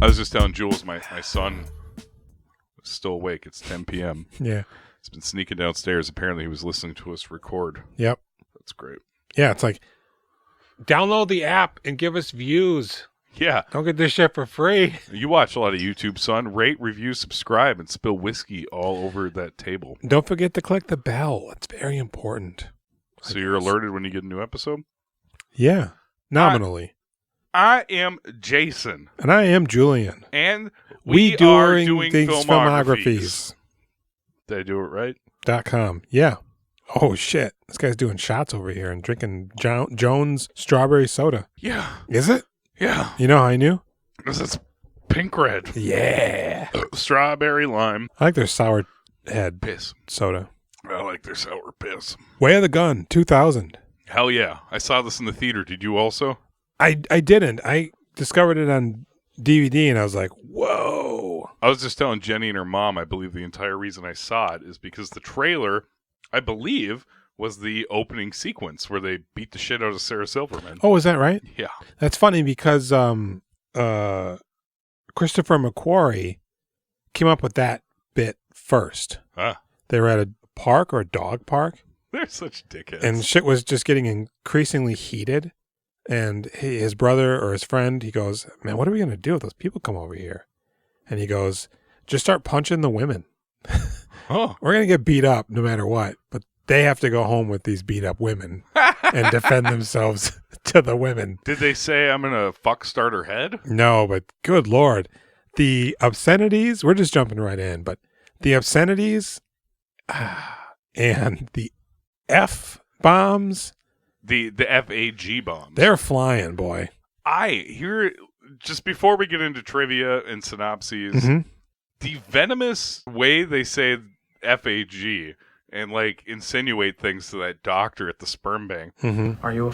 I was just telling Jules, my son is still awake. It's 10 p.m. Yeah. He's been sneaking downstairs. Apparently he was listening to us record. Yep. That's great. Yeah, it's like, download the app and give us views. Yeah. Don't get this shit for free. You watch a lot of YouTube, son. Rate, review, subscribe, and spill whiskey all over that table. Don't forget to click the bell. It's very important. So you're alerted when you get a new episode? Yeah. Nominally. I am Jason. And I am Julian. And we are doing Filmographies. Did I do it right? .com. Yeah. Oh, shit. This guy's doing shots over here and drinking Jones strawberry soda. Yeah. Is it? Yeah. You know how I knew? Because it's pink red. Yeah. Strawberry lime. I like their sour head Piss. soda. I like their sour piss. Way of the Gun, 2000. Hell yeah. I saw this in the theater. Did you also? I didn't. I discovered it on DVD and I was like, whoa. I was just telling Jenny and her mom, I believe the entire reason I saw it is because the trailer, I believe, was the opening sequence where they beat the shit out of Sarah Silverman. Oh, is that right? Yeah. That's funny because Christopher McQuarrie came up with that bit first. Ah. They were at a park or a dog park. They're such dickheads. And shit was just getting increasingly heated. And his brother or his friend, he goes, man, what are we going to do if those people come over here? And he goes, just start punching the women. Oh. We're going to get beat up no matter what. But they have to go home with these beat up women and defend themselves to the women. Did they say I'm going to fuck start her head? No, but good Lord. The obscenities, we're just jumping right in, but the obscenities and the F-bombs. The FAG bombs. They're flying, boy. I hear, just before we get into trivia and synopses, the venomous way they say FAG and like insinuate things to that doctor at the sperm bank. Are you a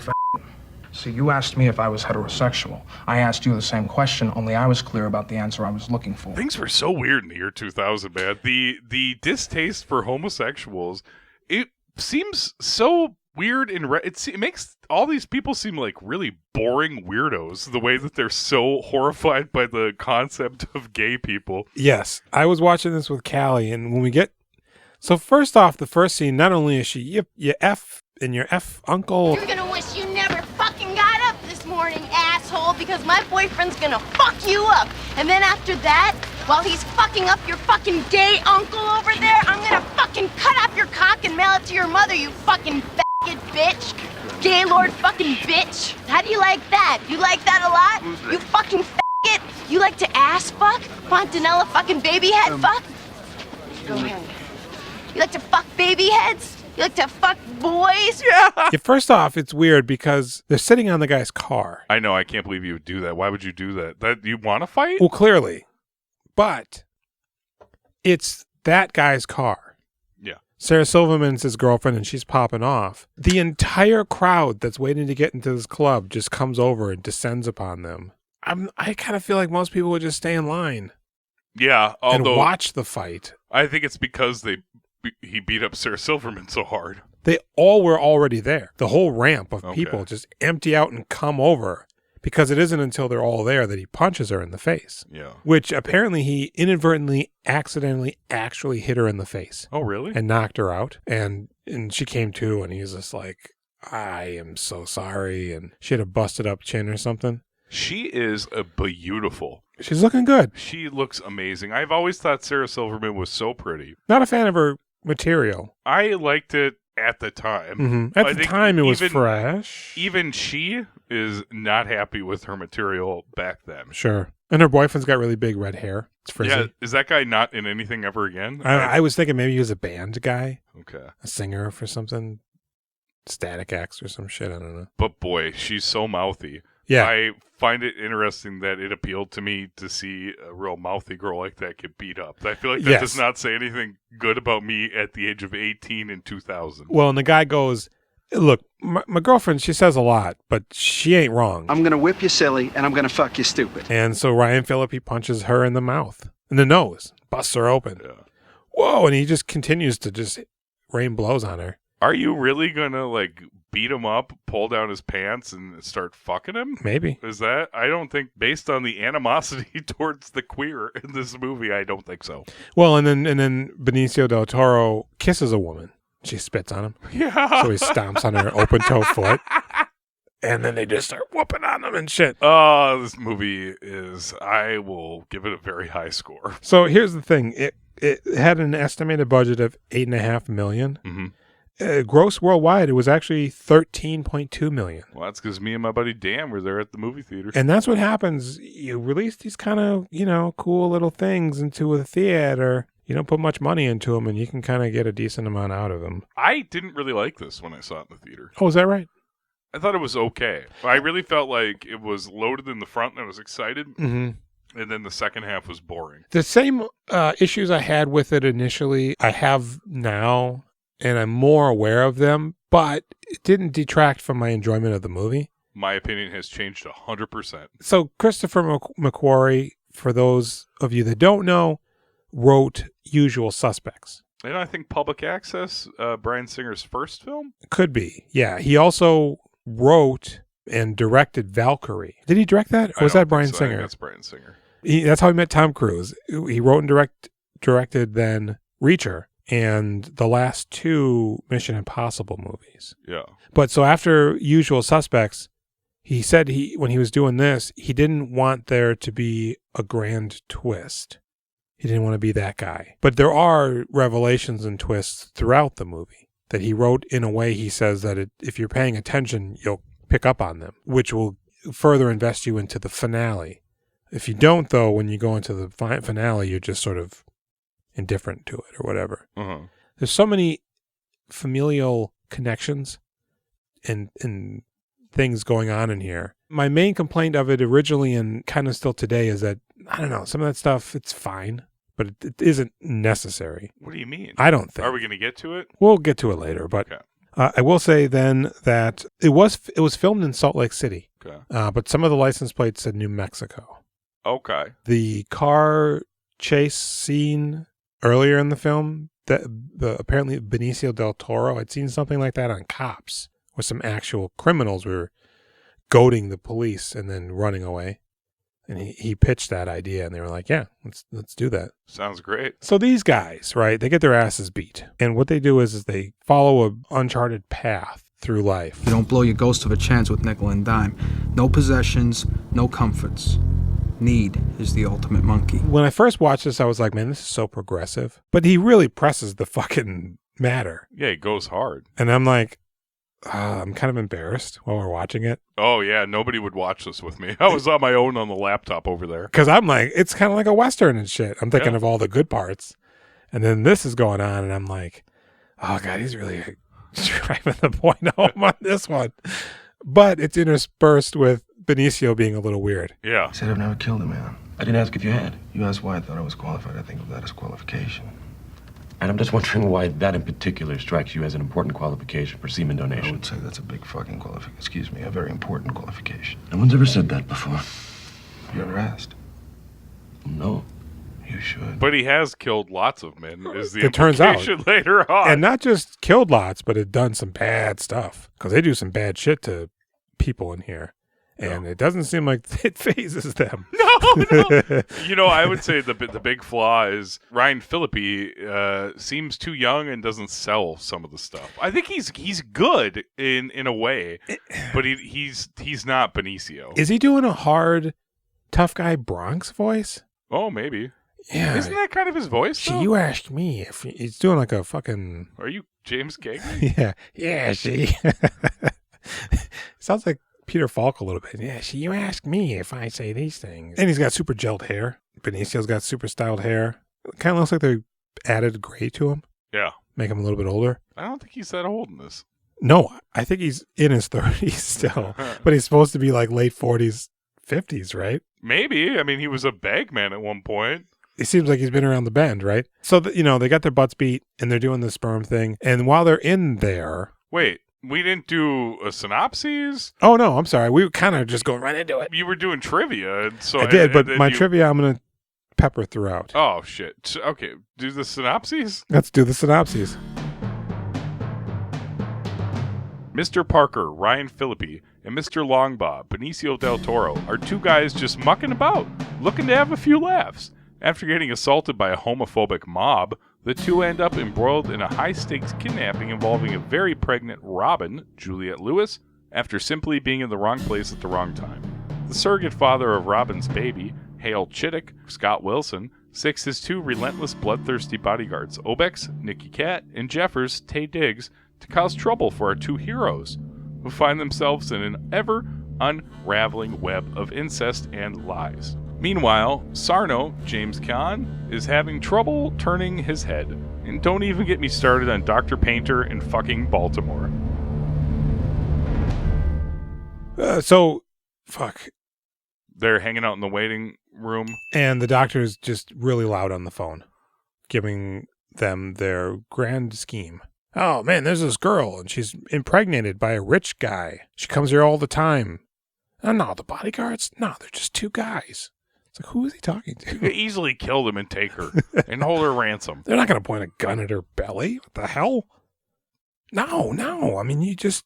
So you asked me if I was heterosexual. I asked you the same question, only I was clear about the answer I was looking for. Things were so weird in the year 2000, man. The distaste for homosexuals, it seems so weird and it makes all these people seem like really boring weirdos, the way that they're so horrified by the concept of gay people. Yes, I was watching this with Callie, and when we get... So first off, the first scene, not only is she, you F and your F uncle... You're gonna wish you never fucking got up this morning, asshole, because my boyfriend's gonna fuck you up. And then after that, while he's fucking up your fucking gay uncle over there, I'm gonna fucking cut off your cock and mail it to your mother, you fucking faggot bitch. Gaylord fucking bitch. How do you like that? You like that a lot? You fucking faggot? You like to ass fuck? Fontanella fucking baby head fuck? Go ahead. You like to fuck baby heads? You like to fuck boys? Yeah. First off, it's weird because they're sitting on the guy's car. I know, I can't believe you would do that. Why would you do that? That you want to fight? Well, clearly. But it's that guy's car. Yeah. Sarah Silverman's his girlfriend and she's popping off. The entire crowd that's waiting to get into this club just comes over and descends upon them. I kind of feel like most people would just stay in line. Yeah, although and watch the fight. I think it's because he beat up Sarah Silverman so hard. They all were already there. The whole ramp of people just empty out and come over because it isn't until they're all there that he punches her in the face. Yeah. Which apparently he inadvertently, accidentally actually hit her in the face. Oh, really? And knocked her out. And she came to and he's just like, I am so sorry. And she had a busted up chin or something. She is beautiful. She's looking good. She looks amazing. I've always thought Sarah Silverman was so pretty. Not a fan of her material. I liked it at the time. At the time, it was fresh. Even she is not happy with her material back then. Sure. And her boyfriend's got really big red hair. It's frizzy. Yeah, is that guy not in anything ever again? I was thinking maybe he was a band guy. Okay. A singer for something. Static X or some shit. I don't know. But boy, she's so mouthy. Yeah. I find it interesting that it appealed to me to see a real mouthy girl like that get beat up. I feel like that does not say anything good about me at the age of 18 in 2000. Well, and the guy goes, look, my girlfriend, she says a lot, but she ain't wrong. I'm going to whip you silly, and I'm going to fuck you stupid. And so Ryan Phillippe punches her in the mouth, in the nose, busts her open. Yeah. Whoa, and he just continues to just rain blows on her. Are you really going to, like, beat him up, pull down his pants, and start fucking him? Maybe. Is that? I don't think, based on the animosity towards the queer in this movie, I don't think so. Well, and then Benicio del Toro kisses a woman. She spits on him. Yeah. So he stomps on her open-toe foot. And then they just start whooping on them and shit. Oh, this movie is, I will give it a very high score. So here's the thing. It had an estimated budget of $8.5 million. Mm-hmm. Gross worldwide, it was actually $13.2 million. Well, that's because me and my buddy Dan were there at the movie theater. And that's what happens. You release these kind of, cool little things into a theater. You don't put much money into them, and you can kind of get a decent amount out of them. I didn't really like this when I saw it in the theater. Oh, is that right? I thought it was okay. I really felt like it was loaded in the front and I was excited. Mm-hmm. And then the second half was boring. The same issues I had with it initially, I have now, and I'm more aware of them, but it didn't detract from my enjoyment of the movie. My opinion has changed 100%. So Christopher McQuarrie, for those of you that don't know, wrote Usual Suspects. And I think Public Access, Bryan Singer's first film? Could be, yeah. He also wrote and directed Valkyrie. Did he direct that? Or was that Bryan Singer? That's Bryan Singer. That's how he met Tom Cruise. He wrote and directed then Reacher and the last two Mission Impossible movies. Yeah. But so after Usual Suspects, he said when he was doing this, he didn't want there to be a grand twist. He didn't want to be that guy. But there are revelations and twists throughout the movie that he wrote in a way he says that if you're paying attention, you'll pick up on them, which will further invest you into the finale. If you don't, though, when you go into the finale, you're just sort of indifferent to it or whatever. Uh-huh. There's so many familial connections and things going on in here. My main complaint of it originally and kind of still today is that, I don't know, some of that stuff, it's fine, but it isn't necessary. What do you mean? I don't think. Are we going to get to it? We'll get to it later, but okay. I will say then that it was filmed in Salt Lake City, okay. But some of the license plates said New Mexico. Okay. The car chase scene earlier in the film, apparently Benicio del Toro had seen something like that on Cops, where some actual criminals were goading the police and then running away. And he pitched that idea, and they were like, yeah, let's do that. Sounds great. So these guys, right, they get their asses beat. And what they do is they follow an uncharted path through life. You don't blow your ghost of a chance with nickel and dime. No possessions, no comforts. Need is the ultimate monkey. When I first watched this, I was like, man, this is so progressive. But he really presses the fucking matter. Yeah, it goes hard. And I'm like, I'm kind of embarrassed while we're watching it. Oh, yeah, nobody would watch this with me. I was on my own on the laptop over there. Because I'm like, it's kind of like a Western and shit. I'm thinking of all the good parts. And then this is going on, and I'm like, oh, God, he's really driving the point home on this one. But it's interspersed with Benicio being a little weird. Yeah. I said I've never killed a man. I didn't ask if you had. You asked why I thought I was qualified. I think of that as qualification. And I'm just wondering why that in particular strikes you as an important qualification for semen I donation. would say that's a big fucking qualification. Excuse me, a very important qualification. No one's ever said that before. You ever asked? No. You should. But he has killed lots of men, is the It turns out. implication later on. And not just killed lots, but had done some bad stuff. Because they do some bad shit to people in here. And it doesn't seem like it phases them. No. You know, I would say the big flaw is Ryan Phillippe seems too young and doesn't sell some of the stuff. I think he's good in a way, but he's not Benicio. Is he doing a hard, tough guy Bronx voice? Oh, maybe. Yeah. Isn't that kind of his voice, though? You asked me if he's doing like a fucking... Are you James Caan? Yeah. Yeah, she... Sounds like Peter Falk a little bit. Yeah, you ask me if I say these things. And he's got super gelled hair. Benicio's got super styled hair. Kind of looks like they added gray to him. Yeah. Make him a little bit older. I don't think he's that old in this. No, I think he's in his 30s still. But he's supposed to be like late 40s, 50s, right? Maybe. I mean, he was a bagman at one point. It seems like he's been around the bend, right? So, they got their butts beat and they're doing the sperm thing. And while they're in there... Wait. We didn't do a synopsis? Oh, no, I'm sorry. We were kind of just going right into it. You were doing trivia. And so I did, but and my trivia I'm going to pepper throughout. Oh, shit. Okay, do the synopsis? Let's do the synopses. Mr. Parker, Ryan Phillippe, and Mr. Longbob, Benicio del Toro, are two guys just mucking about, looking to have a few laughs. After getting assaulted by a homophobic mob, the two end up embroiled in a high-stakes kidnapping involving a very pregnant Robin, Juliette Lewis, after simply being in the wrong place at the wrong time. The surrogate father of Robin's baby, Hale Chittick, Scott Wilson, seeks his two relentless, bloodthirsty bodyguards, Obex, Nicky Katt, and Jeffers, Taye Diggs, to cause trouble for our two heroes, who find themselves in an ever-unraveling web of incest and lies. Meanwhile, Sarno, James Caan, is having trouble turning his head. And don't even get me started on Dr. Painter in fucking Baltimore. Fuck. They're hanging out in the waiting room. And the doctor's just really loud on the phone, giving them their grand scheme. Oh, man, there's this girl, and she's impregnated by a rich guy. She comes here all the time. Oh, no, the bodyguards? No, they're just two guys. It's like, who is he talking You could to? easily kill them and take her and hold her ransom. They're not going to point a gun at her belly. What the hell? No. I mean, you just,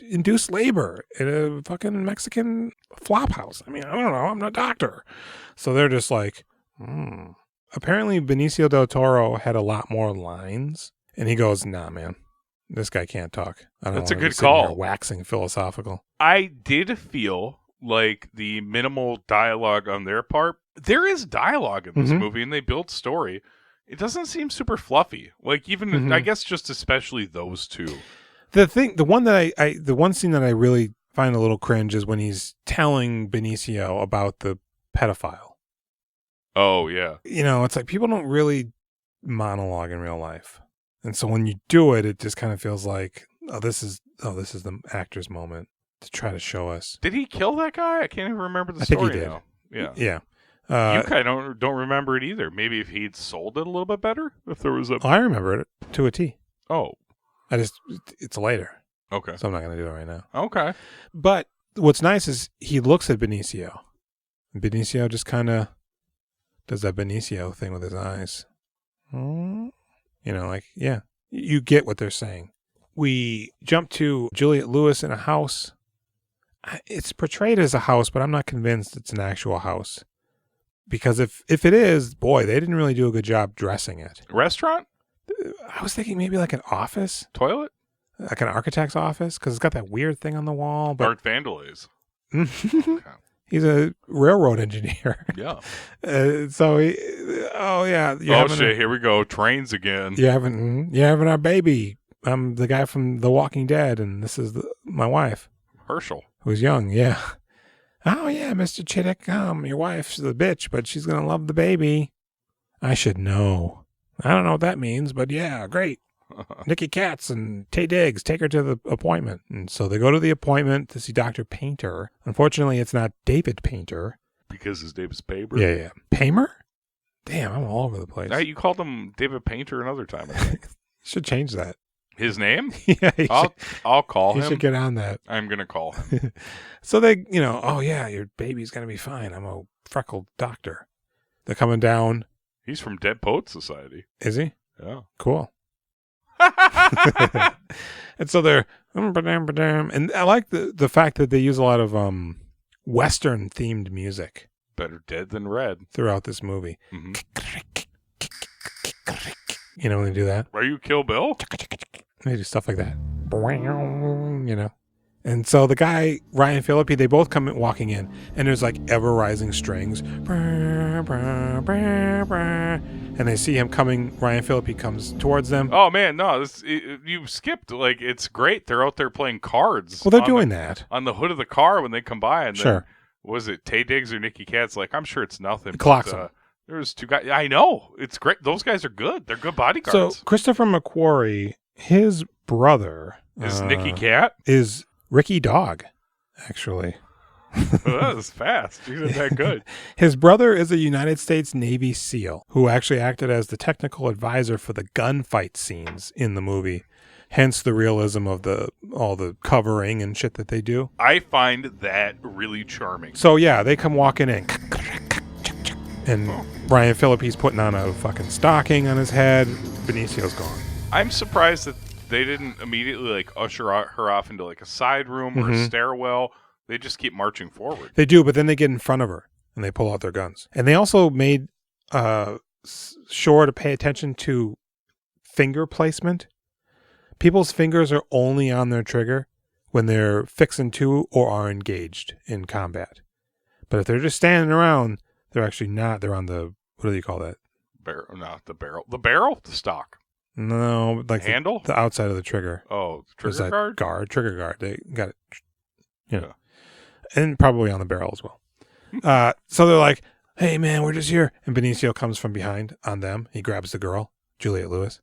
induce labor in a fucking Mexican flop house. I mean, I don't know. I'm not a doctor. So they're just like, Apparently, Benicio del Toro had a lot more lines. And he goes, nah, man, this guy can't talk. I don't That's a wanna be good sitting here call. waxing philosophical. I did feel like the minimal dialogue on their part, there is dialogue in this movie, and they build story. It doesn't seem super fluffy. Like, even, I guess just especially those two. The one scene that I really find a little cringe is when he's telling Benicio about the pedophile. Oh, yeah. It's like people don't really monologue in real life. And so when you do it, it just kind of feels like, this is the actor's moment to try to show us. Did he kill that guy? I can't even remember the I think story he did. now. Yeah. Yeah. You kind of don't remember it either. Maybe if he'd sold it a little bit better? If there was a... I remember it to a T. Oh, It's later. okay. So I'm not going to do it right now. Okay. But what's nice is he looks at Benicio. And Benicio just kind of does that Benicio thing with his eyes. Yeah, you get what they're saying. We jump to Juliette Lewis in a house. It's portrayed as a house, but I'm not convinced it's an actual house. Because if it is, boy, they didn't really do a good job dressing it. Restaurant? I was thinking maybe like an office, Toilet? like an architect's office, because it's got that weird thing on the wall. But Art Vandalaise. Okay. he's a railroad engineer. Yeah. So, Shit, here we go. Trains again. you're having our baby. I'm the guy from The Walking Dead, and this is my wife, Herschel. who's young. Yeah. Oh yeah, Mr. Chittick. Your wife's the bitch, but she's gonna love the baby. I should know. I don't know what that means, but yeah, great. Nicky Katt and Taye Diggs, take her to the appointment. And so they go to the appointment to see Dr. Painter. Unfortunately, it's not David Painter. Because his name is Paper. Yeah. Pamer? Damn, I'm all over the place. You called him David Painter another time, I think. Should change that. His name? Yeah, I'll call you him. should get on that. I'm going to call him. So they, oh yeah, your baby's going to be fine. I'm a freckled doctor. They're coming down. He's from Dead Poets Society. Is he? Yeah. Cool. And so they're, and I like the fact that they use a lot of Western themed music. Better dead than red. Throughout this movie. Mm-hmm. When they do that. Are you Kill Bill? They do stuff like that. And so the guy, Ryan Phillippe, they both come walking in, and there's like ever-rising strings. And they see him coming. Ryan Phillippe comes towards them. Oh, man, no. You skipped. Like, it's great. They're out there playing cards. Well, they're doing that. On the hood of the car when they come by. And Sure. Was it Taye Diggs or Nicky Katt's like, I'm sure it's nothing. Clocks them. There's two guys. I know. It's great. Those guys are good. They're good bodyguards. So Christopher McQuarrie, his brother Is Nicky Katt? Is Ricky Dog, actually. That was fast. He's not that good. His brother is a United States Navy SEAL who actually acted as the technical advisor for the gunfight scenes in the movie. Hence the realism of all the covering and shit that they do. I find that really charming. So yeah, they come walking in. And Ryan Phillippe's putting on a fucking stocking on his head. Benicio's gone. I'm surprised that They didn't immediately like usher her off into like a side room or a stairwell. They just keep marching forward. They do, but then they get in front of her and they pull out their guns. And they also made sure to pay attention to finger placement. People's fingers are only on their trigger when they're fixing to or are engaged in combat. But if they're just standing around, they're actually not. They're on the, what do you call that? Barrel, not the barrel. The barrel? The stock. No, like handle? The outside of the trigger. Oh, There's trigger that guard? Trigger guard. They got it, and probably on the barrel as well. So they're like, hey man, we're just here. And Benecio comes from behind on them. He grabs the girl, Juliette Lewis.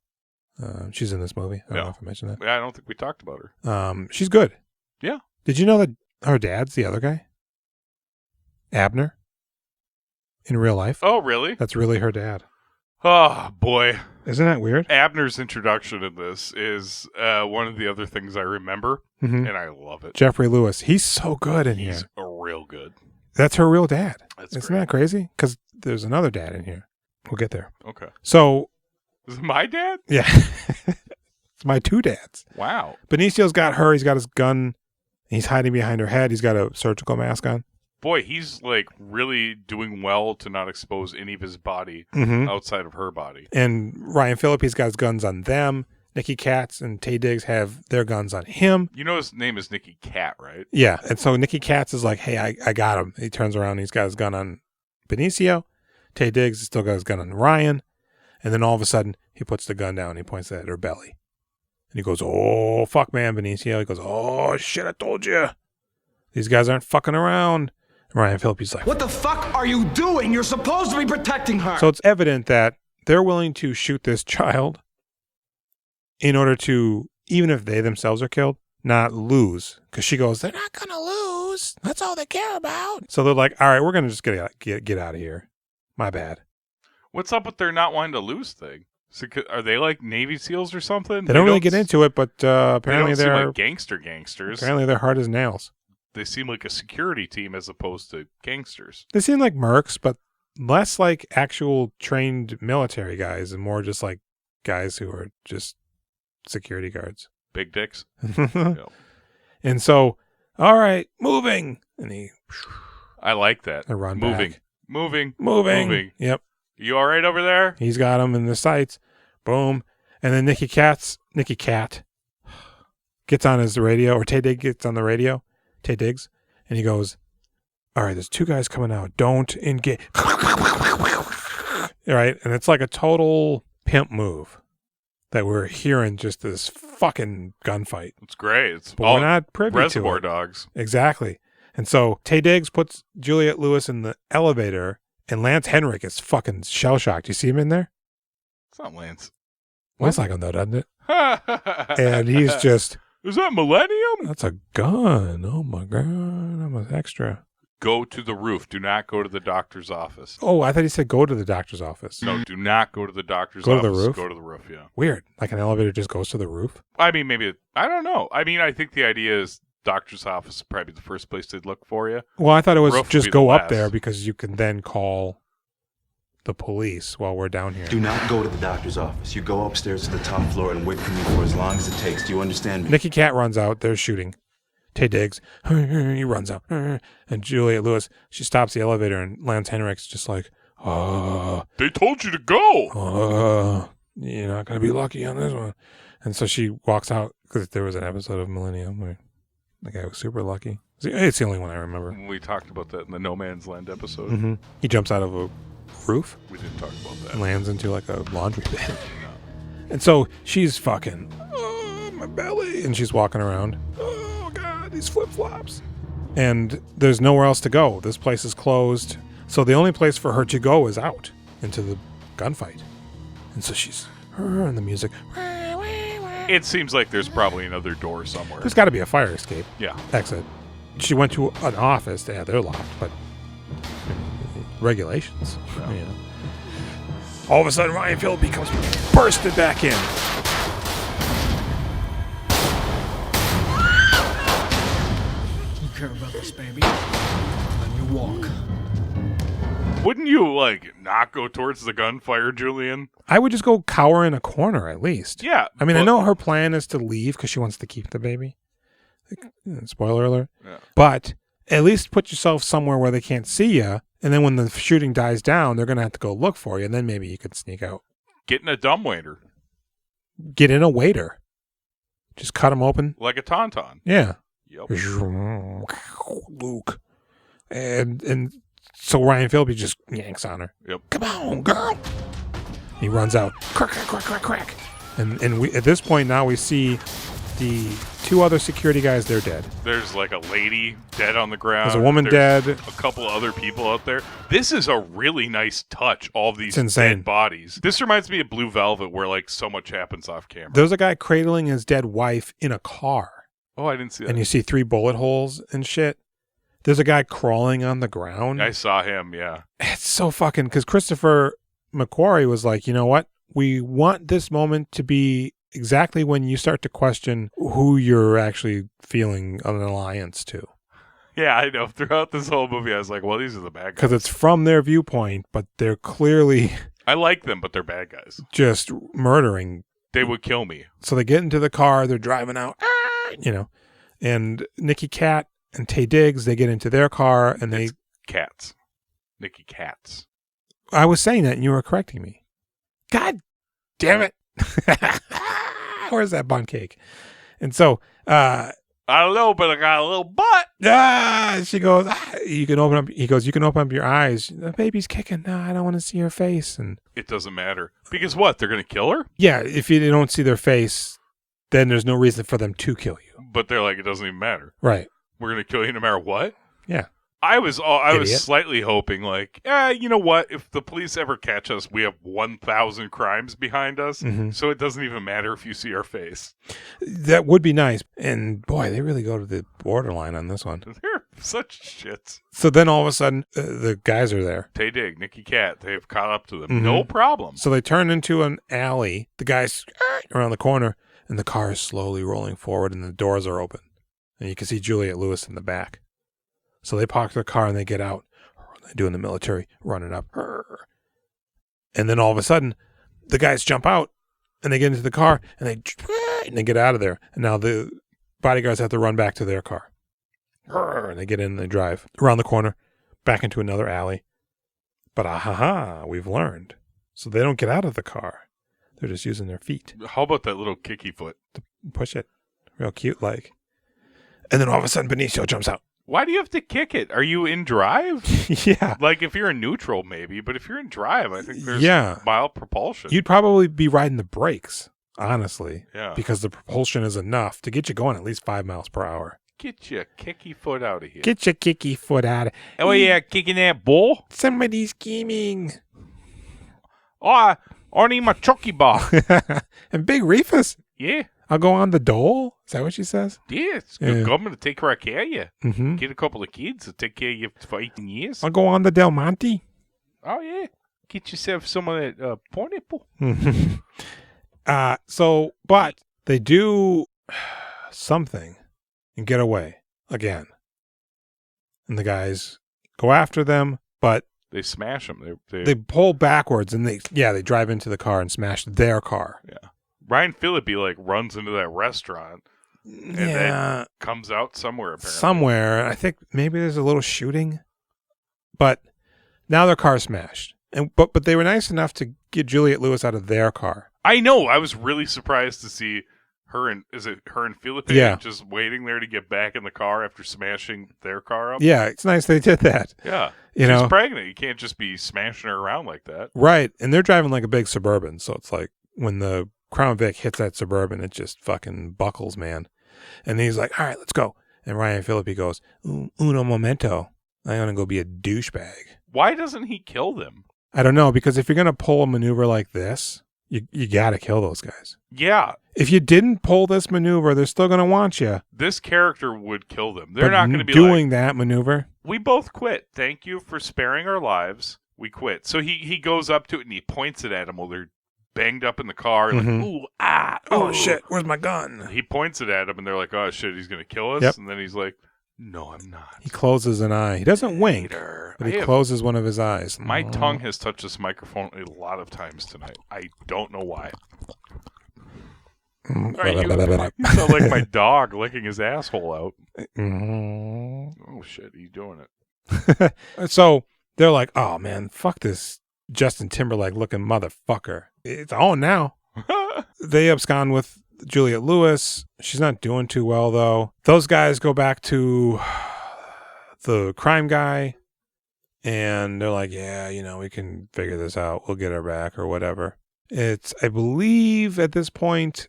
She's in this movie. I don't know if I mentioned that. Yeah, I don't think we talked about her. She's good. Yeah. Did you know that her dad's the other guy? Abner? In real life? Oh, really? That's really her dad. Oh, boy. Isn't that weird? Abner's introduction in this is one of the other things I remember, and I love it. Jeffrey Lewis. He's so good in He's here. real good. That's her real dad. Isn't that crazy? Because there's another dad in here. We'll get there. Okay. So. Is it my dad? Yeah. It's my two dads. Wow. Benecio's got her. He's got his gun. He's hiding behind her head. He's got a surgical mask on. Boy, he's like really doing well to not expose any of his body outside of her body. And Ryan Phillippe's got his guns on them. Nicky Katt and Taye Diggs have their guns on him. You know his name is Nicky Katt, right? Yeah. And so Nicky Katt is like, hey, I got him. He turns around and he's got his gun on Benecio. Taye Diggs has still got his gun on Ryan. And then all of a sudden, he puts the gun down and he points it at her belly. And he goes, oh, fuck, man, Benecio. He goes, oh, shit, I told you. These guys aren't fucking around. And Ryan Phillippe's like, What the fuck are you doing? You're supposed to be protecting her. So it's evident that they're willing to shoot this child in order to, even if they themselves are killed, not lose. Because she goes, they're not going to lose. That's all they care about. So they're like, all right, we're going to just get out of here. My bad. What's up with their not wanting to lose thing? So, are they like Navy SEAls or something? They don't really get into it, but apparently they don't they're seem like gangsters. Apparently they're hard as nails. They seem like a security team as opposed to gangsters. They seem like mercs, but less like actual trained military guys and more just like guys who are just security guards. Big dicks. Yep. And so, all right, moving. And he... I like that. They run moving. back. Moving. Yep. You all right over there? He's got him in the sights. Boom. And then Nicky Katt gets on his radio, or Taye Diggs gets on the radio. Taye Diggs. And he goes, all right, there's two guys coming out. Don't engage. All right. And it's like a total pimp move that we're hearing just this fucking gunfight. It's great. It's but all we're not privy to it. Reservoir Dogs. Exactly. And so Taye Diggs puts Juliette Lewis in the elevator, and Lance Henrik is fucking shell-shocked. You see him in there? It's not Lance. Looks like him, though, doesn't it? And he's just... Is that Millennium? That's a gun. Oh, my God. I'm an extra. Go to the roof. Do not go to the doctor's office. Oh, I thought he said go to the doctor's office. No, do not go to the doctor's Go office. to the roof? Go to the roof, yeah. Weird. Like an elevator just goes to the roof? I mean, maybe... I don't know. I mean, I think the idea is doctor's office is probably the first place they'd look for you. Well, I thought it was Roof would just be go the up last. there because you can then call the police while we're down here. Do not go to the doctor's office. You go upstairs to the top floor and wait for me for as long as it takes. Do you understand me? Nicky Katt runs out. They're shooting. Taye Diggs, he runs out. And Juliette Lewis, she stops the elevator, and Lance Henrik's just like, They told you to go! You're not going to be lucky on this one. And so she walks out, because there was an episode of Millennium where the guy was super lucky. It's the only one I remember. We talked about that in the No Man's Land episode. Mm-hmm. He jumps out of a roof. We didn't talk about that. And lands into like a laundry bin. And so she's fucking, my belly. And she's walking around. Oh, God, these flip-flops. And there's nowhere else to go. This place is closed. So the only place for her to go is out into the gunfight. And so she's, and the music. It seems like there's probably another door somewhere. There's got to be a fire escape. Yeah. Exit. She went to an office. Yeah, they're locked, but regulations. Yeah. You know. All of a sudden, Ryan Phillippe comes bursted back in. You care about this baby? Then you walk. Wouldn't you, like, not go towards the gunfire, Julian? I would just go cower in a corner at least. Yeah. I mean, I know her plan is to leave because she wants to keep the baby. Like, spoiler alert. Yeah. But at least put yourself somewhere where they can't see you. And then when the shooting dies down, they're going to have to go look for you. And then maybe you could sneak out. Get in a dumbwaiter. Get in a waiter. Just cut them open. Like a tauntaun. Yeah. Yep. Luke. And so Ryan Phillippe just yanks on her. Yep. Come on, girl. He runs out. Crack, crack, crack, crack, crack. And we, at this point now we see the two other security guys, they're dead. There's like a lady dead on the ground. There's a woman dead. A couple other people out there. This is a really nice touch, all of these It's insane. dead bodies. This reminds me of Blue Velvet, where like so much happens off camera. There's a guy cradling his dead wife in a car. Oh, I didn't see that. And you see 3 bullet holes and shit. There's a guy crawling on the ground. I saw him, yeah. It's so fucking... Because Christopher McQuarrie was like, you know what? We want this moment to be exactly when you start to question who you're actually feeling an alliance to. Yeah, I know. Throughout this whole movie, I was like, well, these are the bad guys. Because it's from their viewpoint, but they're clearly... I like them, but they're bad guys. Just murdering. They would kill me. So they get into the car, they're driving out, you know, and Nicky Katt and Taye Diggs, they get into their car and they... It's Cats. Nicky Katt. I was saying that and you were correcting me. God damn it. Where's that bun cake? And so... I don't know, but I got a little butt. She goes, you can open up... He goes, you can open up your eyes. The baby's kicking. No, I don't want to see her face. And it doesn't matter. Because what? They're going to kill her? Yeah, if you don't see their face, then there's no reason for them to kill you. But they're like, it doesn't even matter. Right. We're going to kill you no matter what? Yeah. I was slightly hoping, like, you know what? If the police ever catch us, we have 1,000 crimes behind us, so it doesn't even matter if you see our face. That would be nice. And, boy, they really go to the borderline on this one. They're such shits. So then all of a sudden, the guys are there. Taye Diggs, Nicky Katt, they've caught up to them. No problem. So they turn into an alley. The guy's around the corner, and the car is slowly rolling forward, and the doors are open. And you can see Juliette Lewis in the back. So they park their car and they get out. They do in the military, running up. And then all of a sudden, the guys jump out and they get into the car and they get out of there. And now the bodyguards have to run back to their car. And they get in and they drive around the corner, back into another alley. But we've learned. So they don't get out of the car. They're just using their feet. How about that little kicky foot? To push it. Real cute like. And then all of a sudden, Benecio jumps out. Why do you have to kick it? Are you in drive? Yeah. Like, if you're in neutral, maybe. But if you're in drive, I think there's mild propulsion. You'd probably be riding the brakes, honestly. Yeah. Because the propulsion is enough to get you going at least 5 miles per hour. Get your kicky foot out of here. Get your kicky foot out of here. Oh, yeah, kicking that ball? Somebody's scheming. Oh, I need my chucky ball. And Big Reefus. Yeah. I'll go on the dole. Is that what she says? Yeah, it's good government to take care of you. Mm-hmm. Get a couple of kids to take care of you for 18 years. I'll go on the Del Monte. Oh, yeah. Get yourself some of that pineapple. But they do something and get away again. And the guys go after them, but they smash them. They pull backwards and they drive into the car and smash their car. Yeah. Ryan Phillippe like runs into that restaurant and then comes out somewhere apparently. Somewhere. I think maybe there's a little shooting. But now their car's smashed. But they were nice enough to get Juliette Lewis out of their car. I know. I was really surprised to see her and Phillippe just waiting there to get back in the car after smashing their car up. Yeah, it's nice they did that. Yeah. She's pregnant. You can't just be smashing her around like that. Right. And they're driving like a big Suburban, so it's like when the Crown Vic hits that Suburban, it just fucking buckles, man. And he's like, all right, let's go. And Ryan Phillippe goes, uno momento. I'm going to go be a douchebag. Why doesn't he kill them? I don't know, because if you're going to pull a maneuver like this, you got to kill those guys. Yeah. If you didn't pull this maneuver, they're still going to want you. This character would kill them. They're not going to be doing that maneuver. We both quit. Thank you for sparing our lives. We quit. So he goes up to it and he points it at them while they're banged up in the car. Like, ooh, oh shit, where's my gun? He points it at him and they're like, oh shit, he's going to kill us. Yep. And then he's like, No, I'm not. He closes an eye. He doesn't wink, but he closes one of his eyes. My tongue has touched this microphone a lot of times tonight. I don't know why. Right, you sound like my dog licking his asshole out. Oh, shit. He's doing it. So they're like, oh, man, fuck this Justin Timberlake-looking motherfucker. It's on now. They abscond with Juliette Lewis. She's not doing too well, though. Those guys go back to the crime guy, and they're like, yeah, we can figure this out. We'll get her back or whatever. It's, I believe, at this point,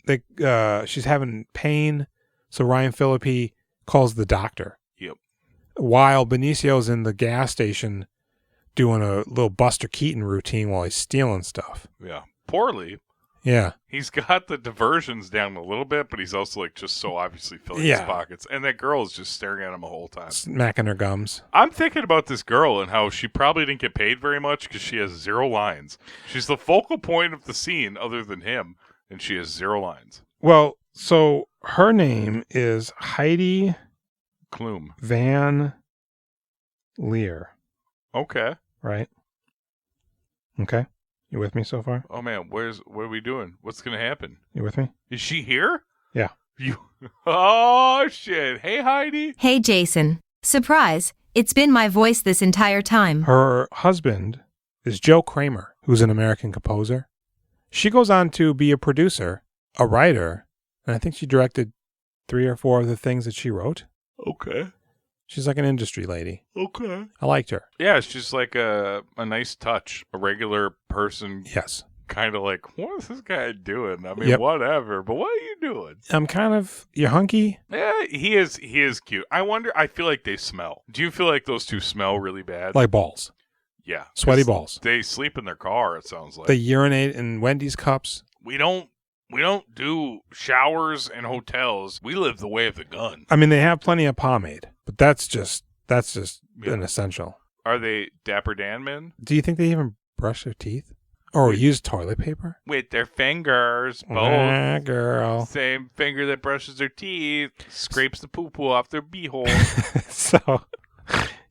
she's having pain, so Ryan Phillippe calls the doctor. Yep. While Benecio's in the gas station doing a little Buster Keaton routine while he's stealing stuff. Yeah. Poorly. Yeah. He's got the diversions down a little bit, but he's also like just so obviously filling his pockets. And that girl is just staring at him the whole time. Smacking her gums. I'm thinking about this girl and how she probably didn't get paid very much because she has 0 lines. She's the focal point of the scene other than him, and she has 0 lines. Well, so her name is Heidi Klum Van Leer. Okay. Right? Okay. You with me so far? Oh, man. What are we doing? What's going to happen? You with me? Is she here? Yeah. Oh, shit. Hey, Heidi. Hey, Jason. Surprise. It's been my voice this entire time. Her husband is Joe Kramer, who's an American composer. She goes on to be a producer, a writer, and I think she directed 3 or 4 of the things that she wrote. Okay. She's like an industry lady. Okay. I liked her. Yeah, it's just like a nice touch. A regular person. Yes. Kind of like, what is this guy doing? I mean, whatever, but what are you doing? I'm kind of, you're hunky? Yeah, he is cute. I feel like they smell. Do you feel like those two smell really bad? Like balls. Yeah. Sweaty balls. They sleep in their car, it sounds like. They urinate in Wendy's cups. We don't do showers and hotels. We live the way of the gun. I mean, they have plenty of pomade, but that's just an essential. Are they Dapper Dan men? Do you think they even brush their teeth? Or use toilet paper? With their fingers, both. Ah, girl. Same finger that brushes their teeth, scrapes the poo-poo off their beehole. So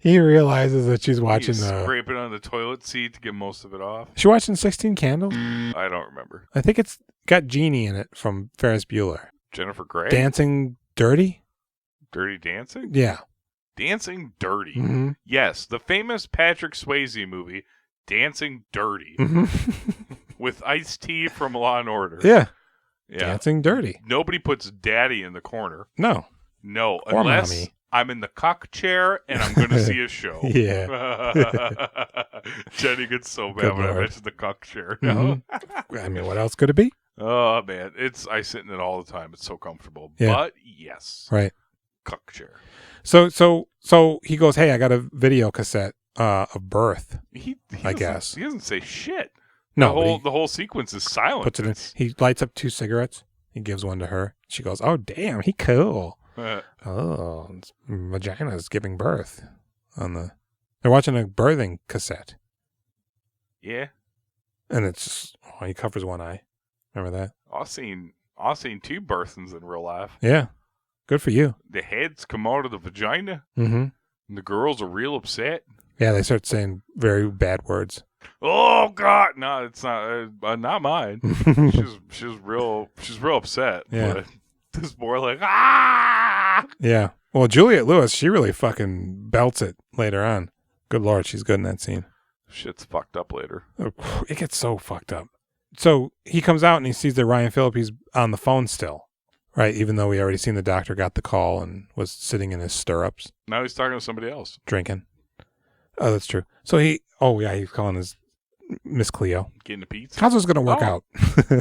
he realizes that she's watching scraping on the toilet seat to get most of it off. She watching 16 Candles? I don't remember. I think it's got Jeannie in it from Ferris Bueller. Jennifer Grey? Dancing Dirty? Dirty Dancing? Yeah. Dancing Dirty. Mm-hmm. Yes, the famous Patrick Swayze movie, Dancing Dirty. Mm-hmm. With Ice-T from Law and Order. Yeah. Yeah. Dancing Dirty. Nobody puts Daddy in the corner. No. No, or unless mommy. I'm in the cock chair and I'm going to see a show. Yeah. Jenny gets so mad when I mention the cock chair. No? Mm-hmm. I mean, what else could it be? Oh, man. I sit in it all the time. It's so comfortable. Yeah. But, yes. Right. Cock chair. So he goes, hey, I got a video cassette of Birth, I guess. He doesn't say shit. No. The whole sequence is silent. Puts it in. He lights up 2 cigarettes. He gives one to her. She goes, oh, damn, he cool. Vagina's giving birth. They're watching a birthing cassette. Yeah. And it's just, he covers one eye. Remember that? I've seen 2 birthings in real life. Yeah. Good for you. The heads come out of the vagina. Mm-hmm. And the girls are real upset. Yeah, they start saying very bad words. Oh God! No, it's not mine. she's real upset. Yeah. But this more like ah. Yeah. Well, Juliette Lewis, she really fucking belts it later on. Good Lord, she's good in that scene. Shit's fucked up later. It gets so fucked up. So he comes out and he sees that Ryan Phillippe's on the phone still. Right, even though we already seen the doctor got the call and was sitting in his stirrups. Now he's talking to somebody else. Drinking. Oh, that's true. So he's calling his Miss Cleo. Getting a pizza. How's this going to work out?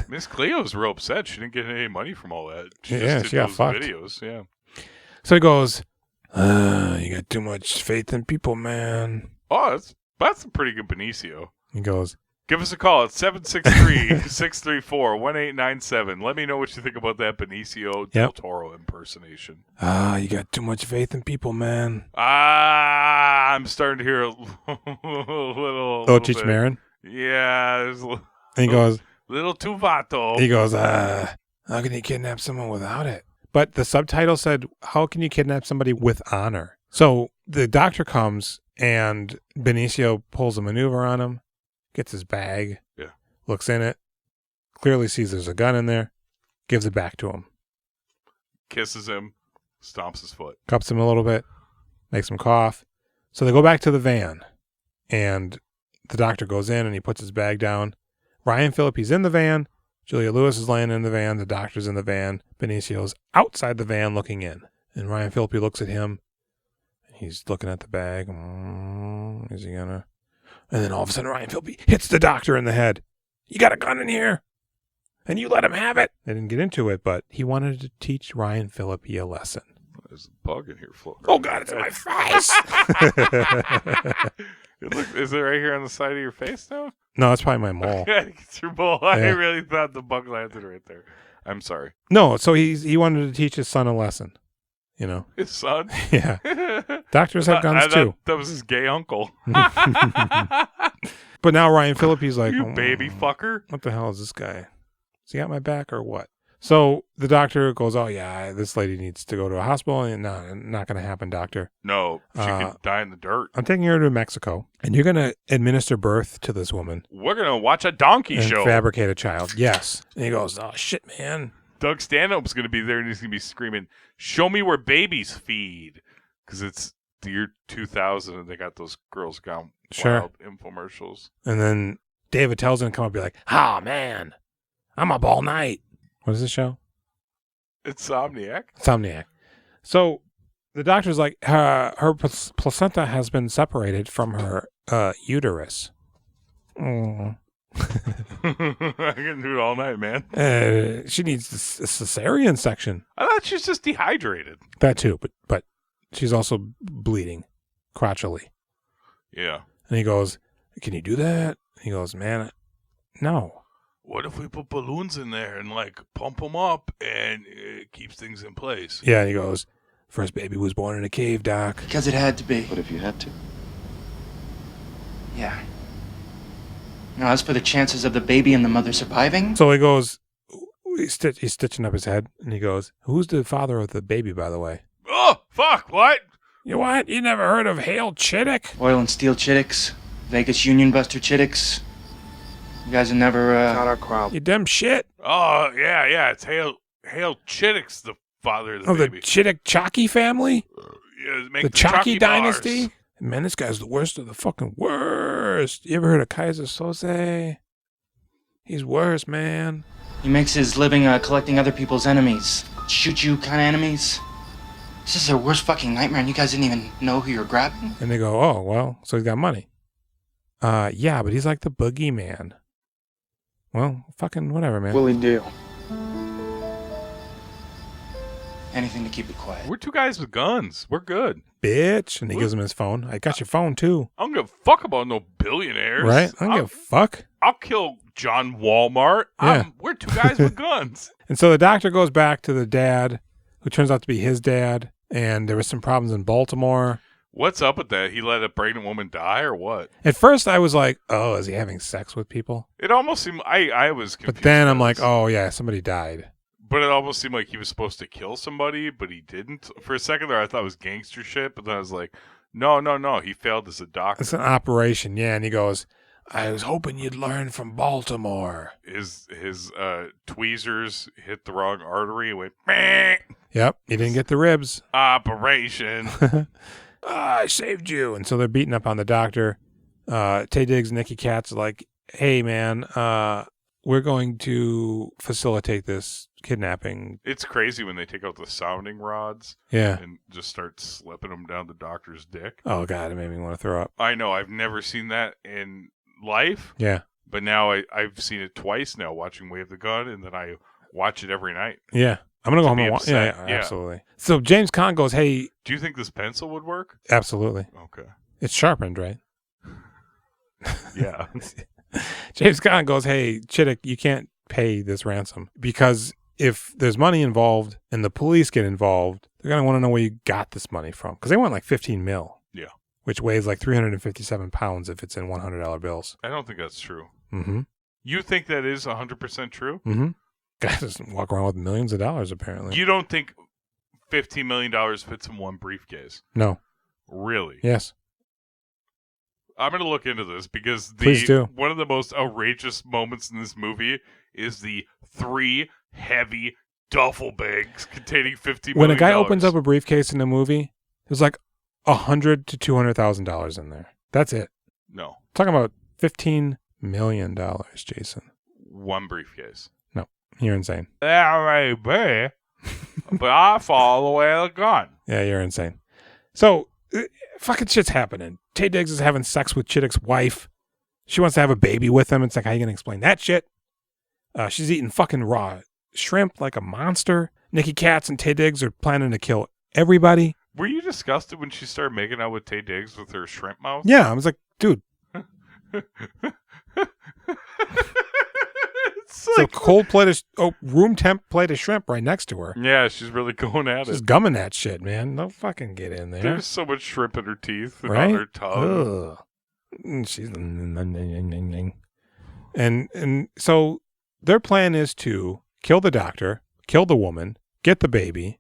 Miss Cleo's real upset. She didn't get any money from all that. She got fucked. Videos, yeah. So he goes, you got too much faith in people, man. Oh, that's a pretty good Benecio. He goes, give us a call at 763-634-1897. Let me know what you think about that Benecio del Toro impersonation. You got too much faith in people, man. I'm starting to hear a little Cheech Marin? Yeah. And he goes, little too vato. He goes, how can you kidnap someone without it? But the subtitle said, how can you kidnap somebody with honor? So the doctor comes and Benecio pulls a maneuver on him, gets his bag, looks in it, clearly sees there's a gun in there, gives it back to him. Kisses him, stomps his foot. Cups him a little bit, makes him cough. So they go back to the van, and the doctor goes in and he puts his bag down. Ryan Phillippe's in the van. Juliette Lewis is laying in the van. The doctor's in the van. Benecio's outside the van looking in. And Ryan Phillippe looks at him. He's looking at the bag. Is he gonna? And then all of a sudden Ryan Phillippe hits the doctor in the head. You got a gun in here? And you let him have it? They didn't get into it, but he wanted to teach Ryan Phillippe a lesson. There's a bug in here floating. Oh, God, it's in my face. Is it right here on the side of your face now? No, it's probably my mole. It's your mole. I really thought the bug landed right there. I'm sorry. No, so he wanted to teach his son a lesson. You know? His son? Yeah. Doctors have guns, too. That was his gay uncle. But now Ryan Phillippe's like, you baby fucker. What the hell is this guy? Has he got my back or what? So the doctor goes, oh, yeah, this lady needs to go to a hospital. And no, not going to happen, doctor. No, she could die in the dirt. I'm taking her to Mexico, and you're going to administer birth to this woman. We're going to watch a donkey show. Fabricate a child, yes. And he goes, oh, shit, man. Doug Stanhope's going to be there, and he's going to be screaming, show me where babies feed. Because it's the year 2000, and they got those Girls Gone Wild infomercials. And then David tells him to come up and be like, oh, man, I'm up all night. What is this show? Insomniac. Insomniac. So the doctor's like, her placenta has been separated from her uterus. I can do it all night, man. She needs a cesarean section. I thought she was just dehydrated. That too, but she's also bleeding crotchily. Yeah. And he goes, can you do that? He goes, man, no. What if we put balloons in there and, like, pump them up and it keeps things in place? Yeah, and he goes, first baby was born in a cave, Doc. Because it had to be. What if you had to? Yeah. Now, as for the chances of the baby and the mother surviving... So he goes, he's stitching up his head, and he goes, who's the father of the baby, by the way? Oh, fuck, what? You what? You never heard of Hale Chittick? Oil and Steel Chitticks. Vegas Union Buster Chitticks. You guys have never, Not our crowd. You dumb shit. Oh, yeah, it's Hale Chittick's the father of the baby. The Chittick Chalky family? The Chalky bars. dynasty? Man, this guy's the worst of the fucking worst. You ever heard of Kaiser Sose? He's worse, man. He makes his living collecting other people's enemies. Shoot you kind of enemies. This is their worst fucking nightmare, and you guys didn't even know who you're grabbing? And they go, oh, well, so he's got money. Yeah, but he's like the boogeyman. Well, fucking whatever, man. Willie deal. Anything to keep it quiet. We're two guys with guns. We're good. Bitch. And he gives him his phone. I got your phone, too. I don't give a fuck about no billionaires. Right? I don't give a fuck. I'll kill John Walmart. Yeah. We're two guys with guns. And so the doctor goes back to the dad, who turns out to be his dad, and there was some problems in Baltimore. What's up with that? He let a pregnant woman die or what? At first, I was like, oh, is he having sex with people? It almost seemed... I was confused. But then I'm like, oh, yeah, somebody died. But it almost seemed like he was supposed to kill somebody, but he didn't. For a second there, I thought it was gangster shit, but then I was like, no. He failed as a doctor. It's an operation, yeah. And he goes, I was hoping you'd learn from Baltimore. His tweezers hit the wrong artery and went, meh. Yep, he didn't get the ribs. Operation. I saved you. And so they're beating up on the doctor. Taye Diggs and Nicky Katt's like, hey, man, we're going to facilitate this kidnapping. It's crazy when they take out the sounding rods and just start slipping them down the doctor's dick. Oh, God, it made me want to throw up. I know. I've never seen that in life. Yeah. But now I've seen it twice now, watching Wave the Gun, and then I watch it every night. Yeah. I'm going to go home and watch. Yeah, absolutely. So James Caan goes, hey. Do you think this pencil would work? Absolutely. Okay. It's sharpened, right? Yeah. James Caan goes, hey, Chittick, you can't pay this ransom because if there's money involved and the police get involved, they're going to want to know where you got this money from because they want like 15 mil. Yeah. Which weighs like 357 pounds if it's in $100 bills. I don't think that's true. Mm-hmm. You think that is 100% true? Mm-hmm. Guy doesn't walk around with millions of dollars, apparently. You don't think $15 million fits in one briefcase? No. Really? Yes. I'm going to look into this because Please do. one of the most outrageous moments in this movie is the 3 heavy duffel bags containing $50 million. When a guy opens up a briefcase in a movie, there's like $100,000 to $200,000 in there. That's it. No. Talking about $15 million, Jason. One briefcase. No, you're insane. Yeah, maybe. But I follow the way of the gun. Yeah, you're insane. So, fucking shit's happening. Taye Diggs is having sex with Chittick's wife. She wants to have a baby with him. It's like, how you going to explain that shit? She's eating fucking raw shrimp like a monster. Nicky Katt and Taye Diggs are planning to kill everybody. Were you disgusted when she started making out with Taye Diggs with her shrimp mouth? Yeah, I was like, dude. So cold plate of room temp plate of shrimp right next to her. Yeah, she's really going at She's it. gumming that shit, man. Don't fucking get in there. There's so much shrimp in her teeth and right? on her tongue. Ugh. She's and so their plan is to kill the doctor, kill the woman, get the baby,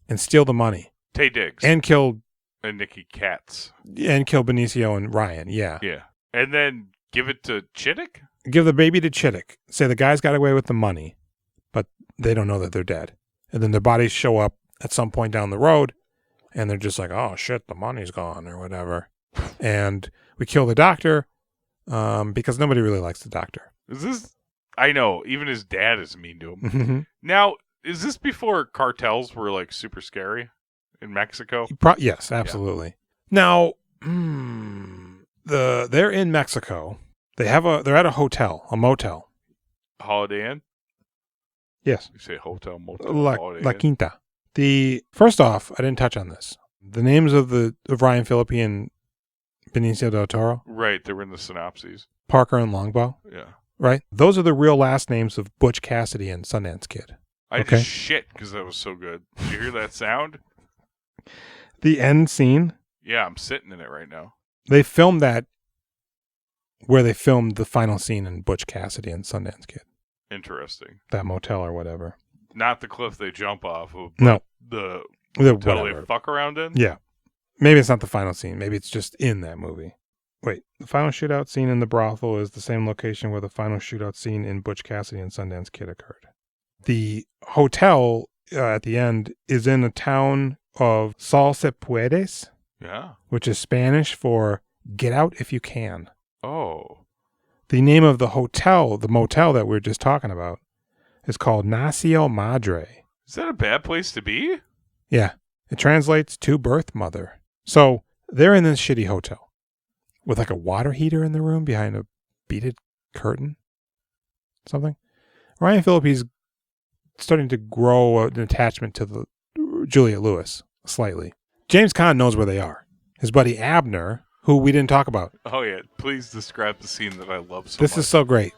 and steal the money. Taye Diggs. And kill Nicky Katt. And kill Benecio and Ryan, yeah. Yeah. And then give it to Chittick? Give the baby to Chittick. Say the guys got away with the money, but they don't know that they're dead. And then their bodies show up at some point down the road, and they're just like, oh, shit, the money's gone or whatever. And we kill the doctor because nobody really likes the doctor. Is this... I know, even his dad is mean to him. Mm-hmm. Now, is this before cartels were, like, super scary in Mexico? Yes, absolutely. Yeah. Now, they're in Mexico. They're at a hotel, a motel. Holiday Inn? Yes. You say hotel, motel, Holiday La Inn. Quinta. First off, I didn't touch on this. The names of Ryan Phillippe and Benicio del Toro. Right, they were in the synopses. Parker and Longbow. Yeah. Right? Those are the real last names of Butch Cassidy and Sundance Kid. I just shit because that was so good. Did you hear that sound? The end scene. Yeah, I'm sitting in it right now. They filmed that where they filmed the final scene in Butch Cassidy and Sundance Kid. Interesting. That motel or whatever. Not the cliff they jump off of. No. The motel they fuck around in? Yeah. Maybe it's not the final scene. Maybe it's just in that movie. Wait, the final shootout scene in the brothel is the same location where the final shootout scene in Butch Cassidy and Sundance Kid occurred. The hotel at the end is in a town of Sal Se Puedes. Yeah. Which is Spanish for get out if you can. Oh. The name of the hotel, the motel that we were just talking about, is called Nacio Madre. Is that a bad place to be? Yeah. It translates to birth mother. So they're in this shitty hotel with like a water heater in the room behind a beaded curtain. Something. Ryan Phillippe's starting to grow an attachment to the Juliette Lewis slightly. James Caan knows where they are. His buddy Abner, who we didn't talk about. Oh, yeah. Please describe the scene that I love so much. This is so great.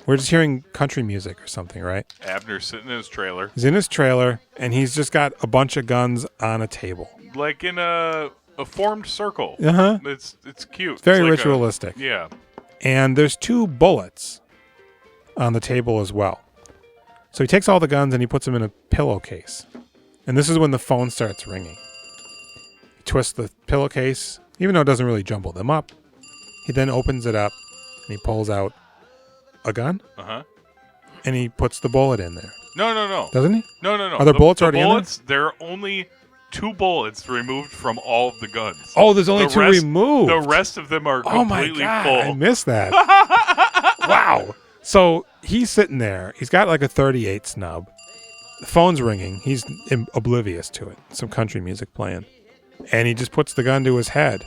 We're just hearing country music or something, right? Abner's sitting in his trailer. He's in his trailer, and he's just got a bunch of guns on a table. Like in a formed circle. Uh-huh. It's cute. It's very like ritualistic. Yeah. And there's 2 bullets on the table as well. So he takes all the guns and he puts them in a pillowcase. And this is when the phone starts ringing. He twists the pillowcase, even though it doesn't really jumble them up. He then opens it up and he pulls out a gun. Uh-huh. And he puts the bullet in there. No. Doesn't he? No. Are there bullets already in there? There are only 2 bullets removed from all of the guns. Oh, there's only 2 removed. The rest of them are completely full. I missed that. Wow. So he's sitting there. He's got like a .38 snub. The phone's ringing. He's oblivious to it. Some country music playing. And he just puts the gun to his head.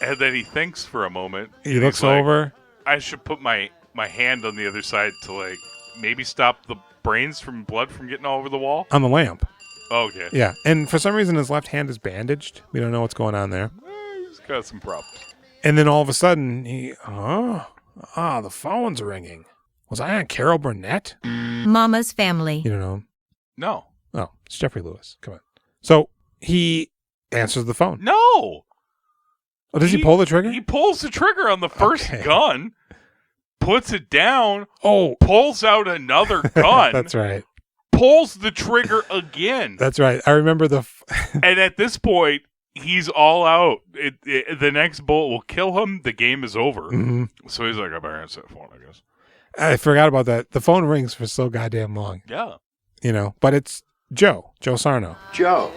And then he thinks for a moment. He looks over. I should put my hand on the other side to like maybe stop the blood from getting all over the wall. On the lamp. Okay. Yeah. And for some reason his left hand is bandaged. We don't know what's going on there. He's got some problems. And then all of a sudden the phone's ringing. Was I on Carol Burnett? Mama's Family. You don't know him? No. Oh, it's Jeffrey Lewis. Come on. So he answers the phone. No. Oh, does he pull the trigger? He pulls the trigger on the first gun. puts it down, Oh, pulls out another gun. that's right. Pulls the trigger again. That's right. I remember And at this point, he's all out. The next bullet will kill him. The game is over. Mhm. So he's like, I better answer that phone, I guess. I forgot about that. The phone rings for so goddamn long. Yeah. You know, but it's Joe Sarno. Joe.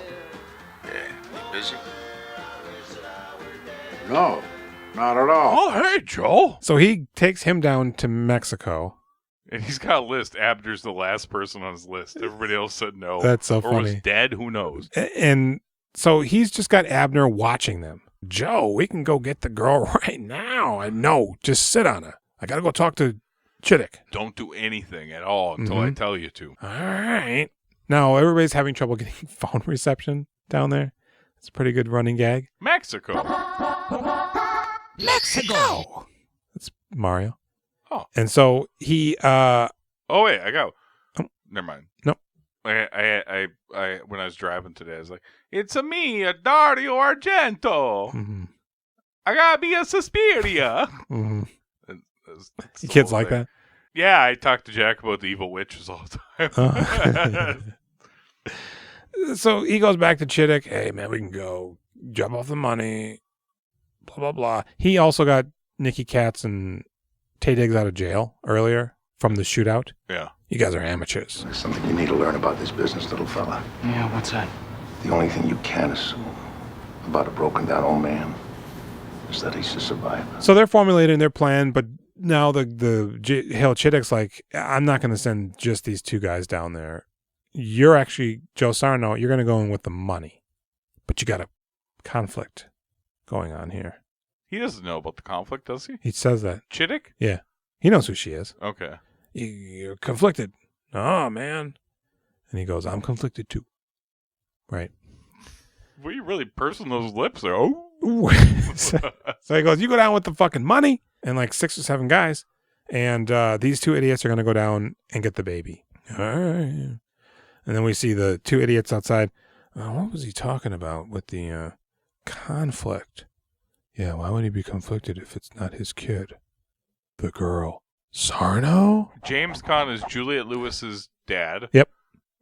Yeah, you busy? No, not at all. Oh, hey, Joel. So he takes him down to Mexico. And he's got a list. Abner's the last person on his list. Everybody else said no. That's so or was funny. dead. Who knows? And so he's just got Abner watching them. Joe, we can go get the girl right now. And no, just sit on her. I got to go talk to Chittick. Don't do anything at all until I tell you to. All right. Now, everybody's having trouble getting phone reception down there. It's a pretty good running gag. Mexico. Mexico. That's Mario. Oh. And so he, Oh, wait. I got. Oh. Never mind. No. I when I was driving today, I was like, it's a me, a Dario Argento. Mm-hmm. I gotta be a Suspiria. Mm-hmm. That's the Kids whole like thing. that. Yeah, I talk to Jack about the evil witches all the time. So he goes back to Chittick. Hey, man, we can go drop off the money. Blah, blah, blah. He also got Nicky Katt and Taye Diggs out of jail earlier from the shootout. Yeah. You guys are amateurs. There's something you need to learn about this business, little fella. Yeah, what's that? The only thing you can assume about a broken down old man is that he's a survivor. So they're formulating their plan, but now the Hale Chittick's like, I'm not going to send just these two guys down there. You're actually, Joe Sarno, you're going to go in with the money. But you got a conflict going on here. He doesn't know about the conflict, does he? He says that. Chittick? Yeah. He knows who she is. Okay. You're conflicted. Oh, man. And he goes, I'm conflicted too. Right. Well, you really pursing those lips there. Oh. So he goes, you go down with the fucking money and like 6 or 7 guys. And these 2 idiots are going to go down and get the baby. All right. And then we see the 2 idiots outside. What was he talking about with the conflict? Yeah, why would he be conflicted if it's not his kid? The girl. Sarno? James Caan is Juliette Lewis's dad. Yep.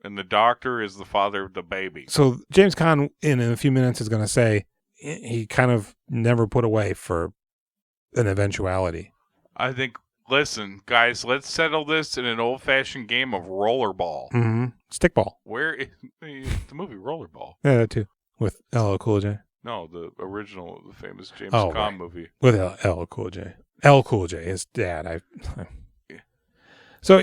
And the doctor is the father of the baby. So James Caan in a few minutes is going to say he kind of never put away for an eventuality. I think, listen, guys, let's settle this in an old-fashioned game of rollerball. Mm-hmm. Stickball. Where is the movie Rollerball? Yeah, that too. With LL Cool J. No, the original, the famous James Oh, Caan right. movie. With LL Cool J. LL Cool J, his dad. So,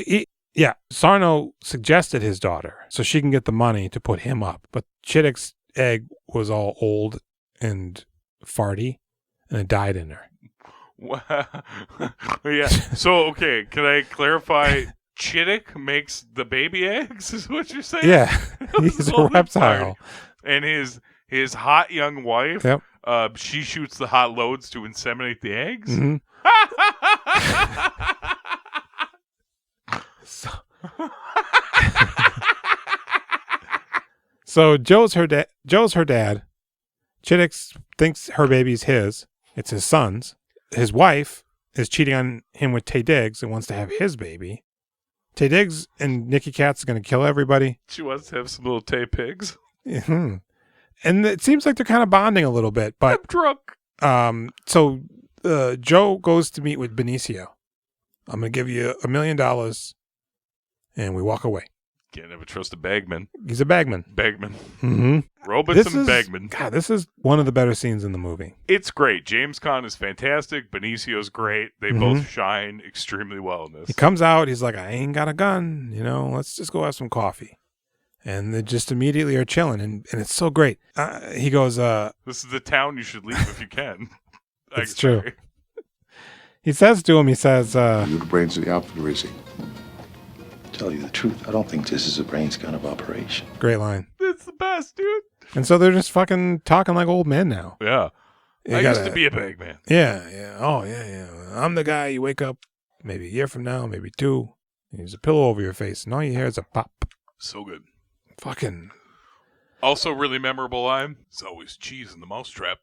Sarno suggested his daughter so she can get the money to put him up. But Chittick's egg was all old and farty, and it died in her. Yeah. So, okay, can I clarify? Chittick makes the baby eggs, is what you're saying? Yeah, he's a reptile. And his hot young wife, Yep. She shoots the hot loads to inseminate the eggs. Mm-hmm. So Joe's her dad. Chittick thinks her baby's his. It's his son's. His wife is cheating on him with Taye Diggs and wants to have his baby. Taye Diggs and Nicky Katt's going to kill everybody. She wants to have some little Tay pigs. Mm-hmm. And it seems like they're kind of bonding a little bit. But I'm drunk. So Joe goes to meet with Benecio. I'm going to give you $1 million, and we walk away. Can't ever trust a bagman. He's a bagman. Bagman. Mm-hmm. Robinson Bagman. God, this is one of the better scenes in the movie. It's great. James Caan is fantastic. Benicio's great. They both shine extremely well in this. He comes out. He's like, I ain't got a gun. Let's just go have some coffee. And they just immediately are chilling, and it's so great. He goes, this is the town you should leave if you can. It's true. He says to him, You're the brains of the outfit, or is he? Tell you the truth, I don't think this is a brains kind of operation. Great line. It's the best, dude. And so they're just fucking talking like old men now. Yeah. I used to be a bagman. Yeah. Oh, yeah. I'm the guy you wake up maybe a year from now, maybe 2. And there's a pillow over your face, and all you hear is a pop. So good. Fucking. Also, really memorable line. It's always cheese in the mousetrap.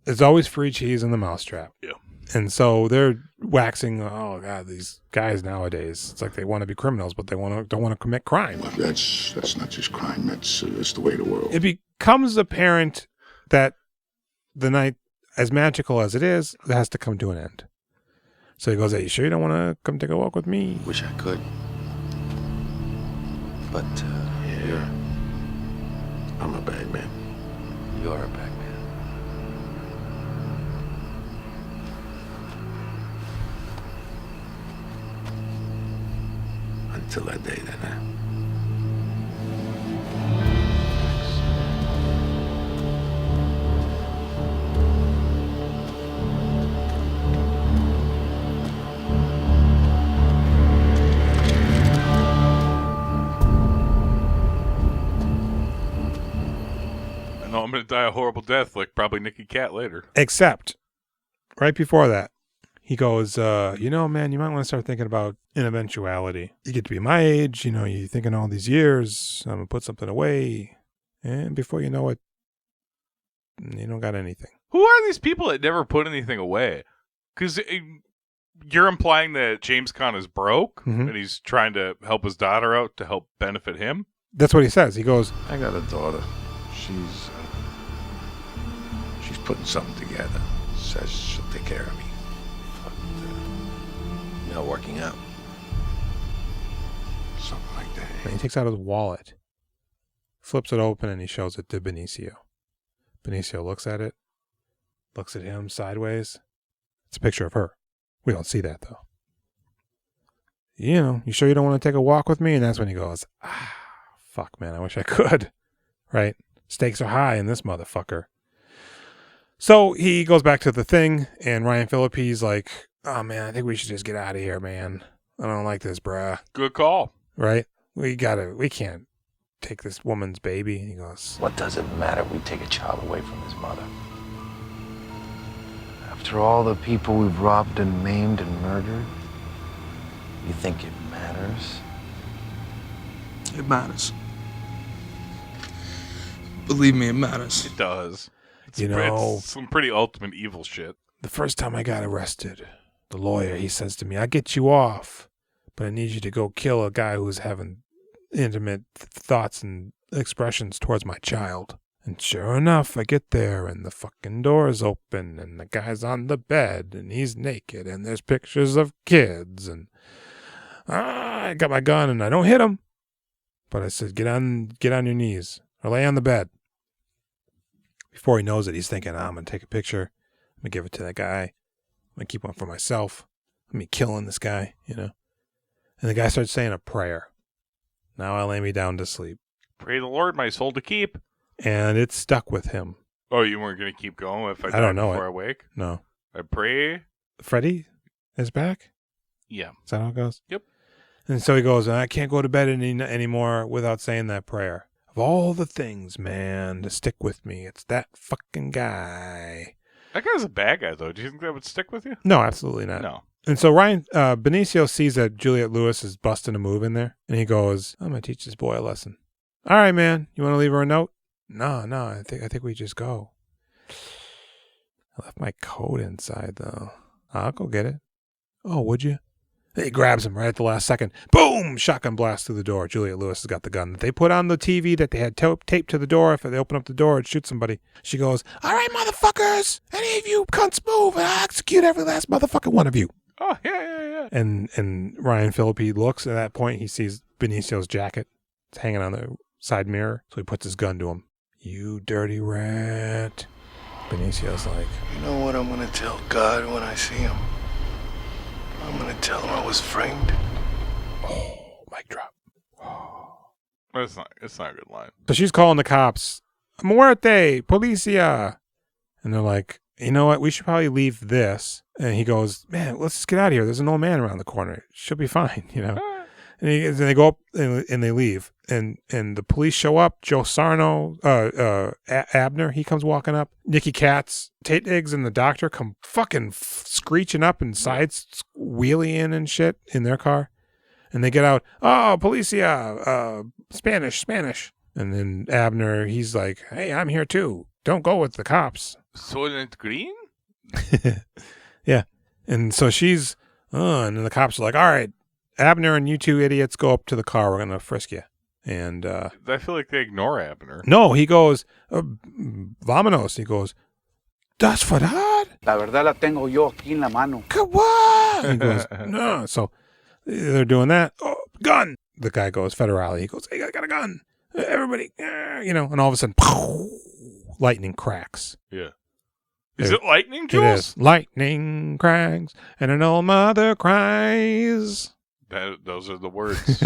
There's always free cheese in the mousetrap. Yeah. And so they're waxing, oh God, these guys nowadays, it's like they want to be criminals, but they don't want to commit crime. Well, that's not just crime. That's the way of the world. It becomes apparent that the night, as magical as it is, it has to come to an end. So he goes, hey, you sure you don't want to come take a walk with me? Wish I could. But, Yeah. I'm a bag man. you're a bag man. Until that day, then, huh? I know I'm going to die a horrible death, like probably Nicky Katt later. Except, right before that, he goes, you know, man, you might want to start thinking about an eventuality. You get to be my age, you know, you're thinking all these years, I'm going to put something away. And before you know it, you don't got anything. Who are these people that never put anything away? Because you're implying that James Caan is broke Mhm. and he's trying to help his daughter out to help benefit him. That's what he says. He goes, I got a daughter. She's putting something together. Says she'll take care of me. But, not working out. Something like that. and he takes out his wallet, flips it open, and he shows it to Benecio. Benecio looks at it, looks at him sideways. It's a picture of her. We don't see that, though. You know, you sure you don't want to take a walk with me? And that's when he goes, fuck, man, I wish I could. Right? Stakes are high in this motherfucker. So he goes back to the thing, and Ryan Phillippe's like, oh, man, I think we should just get out of here, man. I don't like this, bruh. Good call. Right? We can't take this woman's baby. And he goes, What does it matter if we take a child away from his mother? After all the people we've robbed and maimed and murdered, you think it matters? It matters. Believe me, it matters. It does. You know, It's some pretty ultimate evil shit. the first time I got arrested, the lawyer, he says to me, I get you off, but I need you to go kill a guy who's having intimate thoughts and expressions towards my child. And sure enough, I get there, and the fucking door is open, and the guy's on the bed, and he's naked, and there's pictures of kids, and I got my gun, and I don't hit him. But I said, get on your knees, or lay on the bed. Before he knows it, he's thinking, I'm going to take a picture. I'm going to give it to that guy. I'm going to keep one for myself. I'm going to be killing this guy, you know. And the guy starts saying a prayer. Now I lay me down to sleep. Pray the Lord my soul to keep. And it stuck with him. Oh, you weren't going to keep going if I died don't know before it. I wake? No. I pray. Freddy is back? Yeah. Is that how it goes? Yep. And so he goes, I can't go to bed anymore without saying that prayer. Of all the things, man, to stick with me, it's that fucking guy. That guy's a bad guy, though. Do you think that would stick with you? No, absolutely not. No. And so Benecio sees that Juliette Lewis is busting a move in there, and he goes, I'm going to teach this boy a lesson. All right, man, you want to leave her a note? No, I think we just go. I left my coat inside, though. I'll go get it. Oh, would you? He grabs him right at the last second. Boom! Shotgun blast through the door. Juliette Lewis has got the gun that they put on the TV that they had taped to the door. If they open up the door and shoot somebody, she goes, all right, motherfuckers, any of you cunts move, and I'll execute every last motherfucking one of you. Oh, yeah. And Ryan Phillippe looks at that point. He sees Benecio's jacket. It's hanging on the side mirror. So he puts his gun to him. You dirty rat. Benecio's like, You know what I'm gonna tell God when I see him? I'm gonna tell him I was framed. oh, mic drop. It's not a good line. So she's calling the cops. Muerte, policia. And they're like, you know what? We should probably leave this. And he goes, man, let's just get out of here. There's an old man around the corner. She'll be fine, you know. And they go up and they leave. And the police show up. Joe Sarno, Abner, he comes walking up. Nicky Katt, Taye Diggs, and the doctor come fucking screeching up and sides wheeling and shit in their car. And they get out, oh, policia, Spanish. And then Abner, he's like, hey, I'm here too. Don't go with the cops. Soylent Green? Yeah. And so she's, and then the cops are like, all right, Abner and you two idiots go up to the car. We're going to frisk you. And I feel like they ignore Abner. no, he goes, vámonos. He goes, ¿das verdad? La verdad la tengo yo aquí en la mano. Come on. He goes, no. So they're doing that. Oh, gun. The guy goes, federale. He goes, hey, I got a gun. Everybody, and all of a sudden, lightning cracks. Yeah. Is it lightning, Jules? It is. Lightning cracks, and an old mother cries. Those are the words.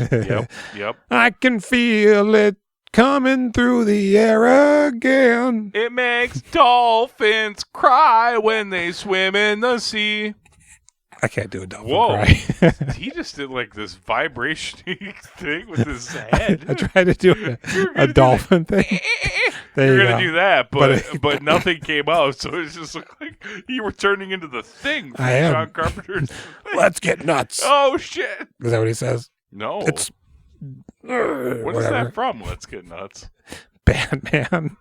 Yep. I can feel it coming through the air again. It makes dolphins cry when they swim in the sea. I can't do a dolphin Whoa. cry. He just did like this vibration thing with his head. I tried to do a dolphin thing. You're going to do that, but nothing came out, so it just looked like you were turning into the Thing from John Carpenter's Let's get nuts. Oh, shit. Is that what he says? No. It's... what is that from? Let's Get Nuts. Batman.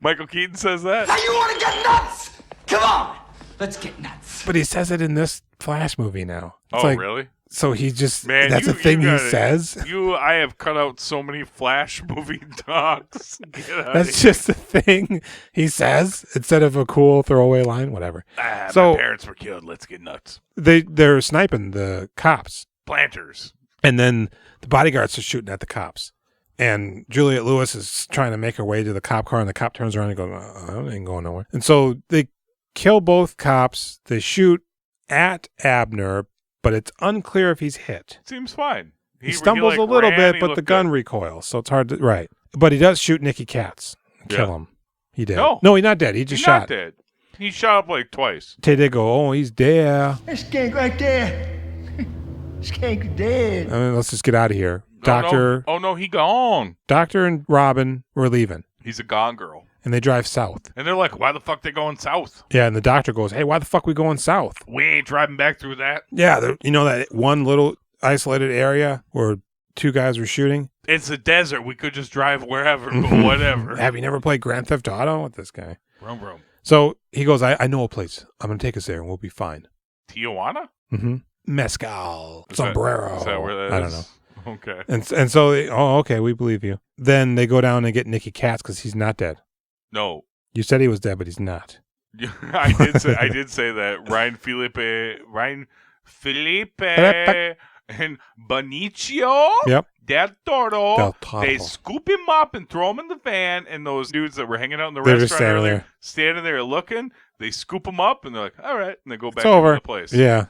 Michael Keaton says that? Now you want to get nuts? Come on. Let's get nuts. But he says it in this Flash movie now. It's Really? So he just, Man, that's a thing he says? I have cut out so many Flash movie talks. That's just a thing he says instead of a cool throwaway line, whatever. My So parents were killed. Let's get nuts. they're sniping the cops. Planters. And then the bodyguards are shooting at the cops. And Juliette Lewis is trying to make her way to the cop car, and the cop turns around and goes, I ain't going nowhere. And so they kill both cops. They shoot at Abner, but it's unclear if he's hit. Seems fine. He stumbles a little bit, but the gun recoils, so it's hard to... Right. But he does shoot Nicky Katt. Kill him. He did. No, he's not dead. He just he's shot. not dead. He shot up like twice. Taye Diggs go, oh, he's dead. That skank right there. Skank dead. I mean, let's just get out of here. No, he gone. Doctor and Robin were leaving. He's a gone girl. And they drive south. And they're like, why the fuck they going south? Yeah, and the doctor goes, hey, why the fuck we going south? We ain't driving back through that. Yeah, you know that one little isolated area where two guys were shooting? It's a desert. We could just drive wherever, but whatever. Have you never played Grand Theft Auto with this guy? Vroom. So he goes, I know a place. I'm going to take us there and we'll be fine. Tijuana? Mm-hmm. Mezcal. Sombrero. Is that where that is? I don't know. Okay. And so, okay, we believe you. Then they go down and get Nicky Katt because he's not dead. No. You said he was dead, but he's not. I did say that. Ryan Phillippe and Benecio. Yep. Del Toro. Del Toro. They scoop him up and throw him in the van, and those dudes that were hanging out in the They're restaurant just standing earlier, there. standing there looking. They scoop him up, and they're like, all right, and they go back It's over. to the place. Yeah.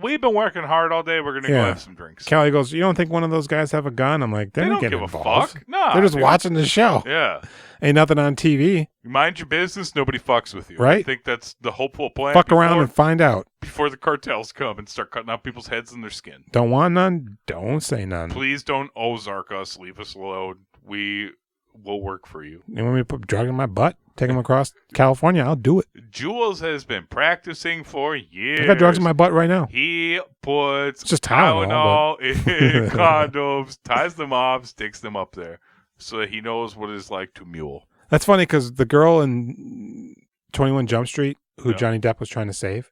We've been working hard all day. We're going to go have some drinks. Kelly goes, you don't think one of those guys have a gun? I'm like, They don't don't get give involved. a fuck. No. They're just watching the show. Yeah. Ain't nothing on TV. You mind your business, nobody fucks with you. Right. I think that's the hopeful plan. Fuck around and find out. Before the cartels come and start cutting out people's heads and their skin. Don't want none? Don't say none. Please don't Ozark us. Leave us alone. We will work for you. You want me to put drug in my butt? Take him across California? I'll do it. Jules has been practicing for years. I got drugs in my butt right now. He puts It's just Tylenol in condoms, ties them off, sticks them up there so that he knows what it's like to mule. That's funny because the girl in 21 Jump Street who Johnny Depp was trying to save,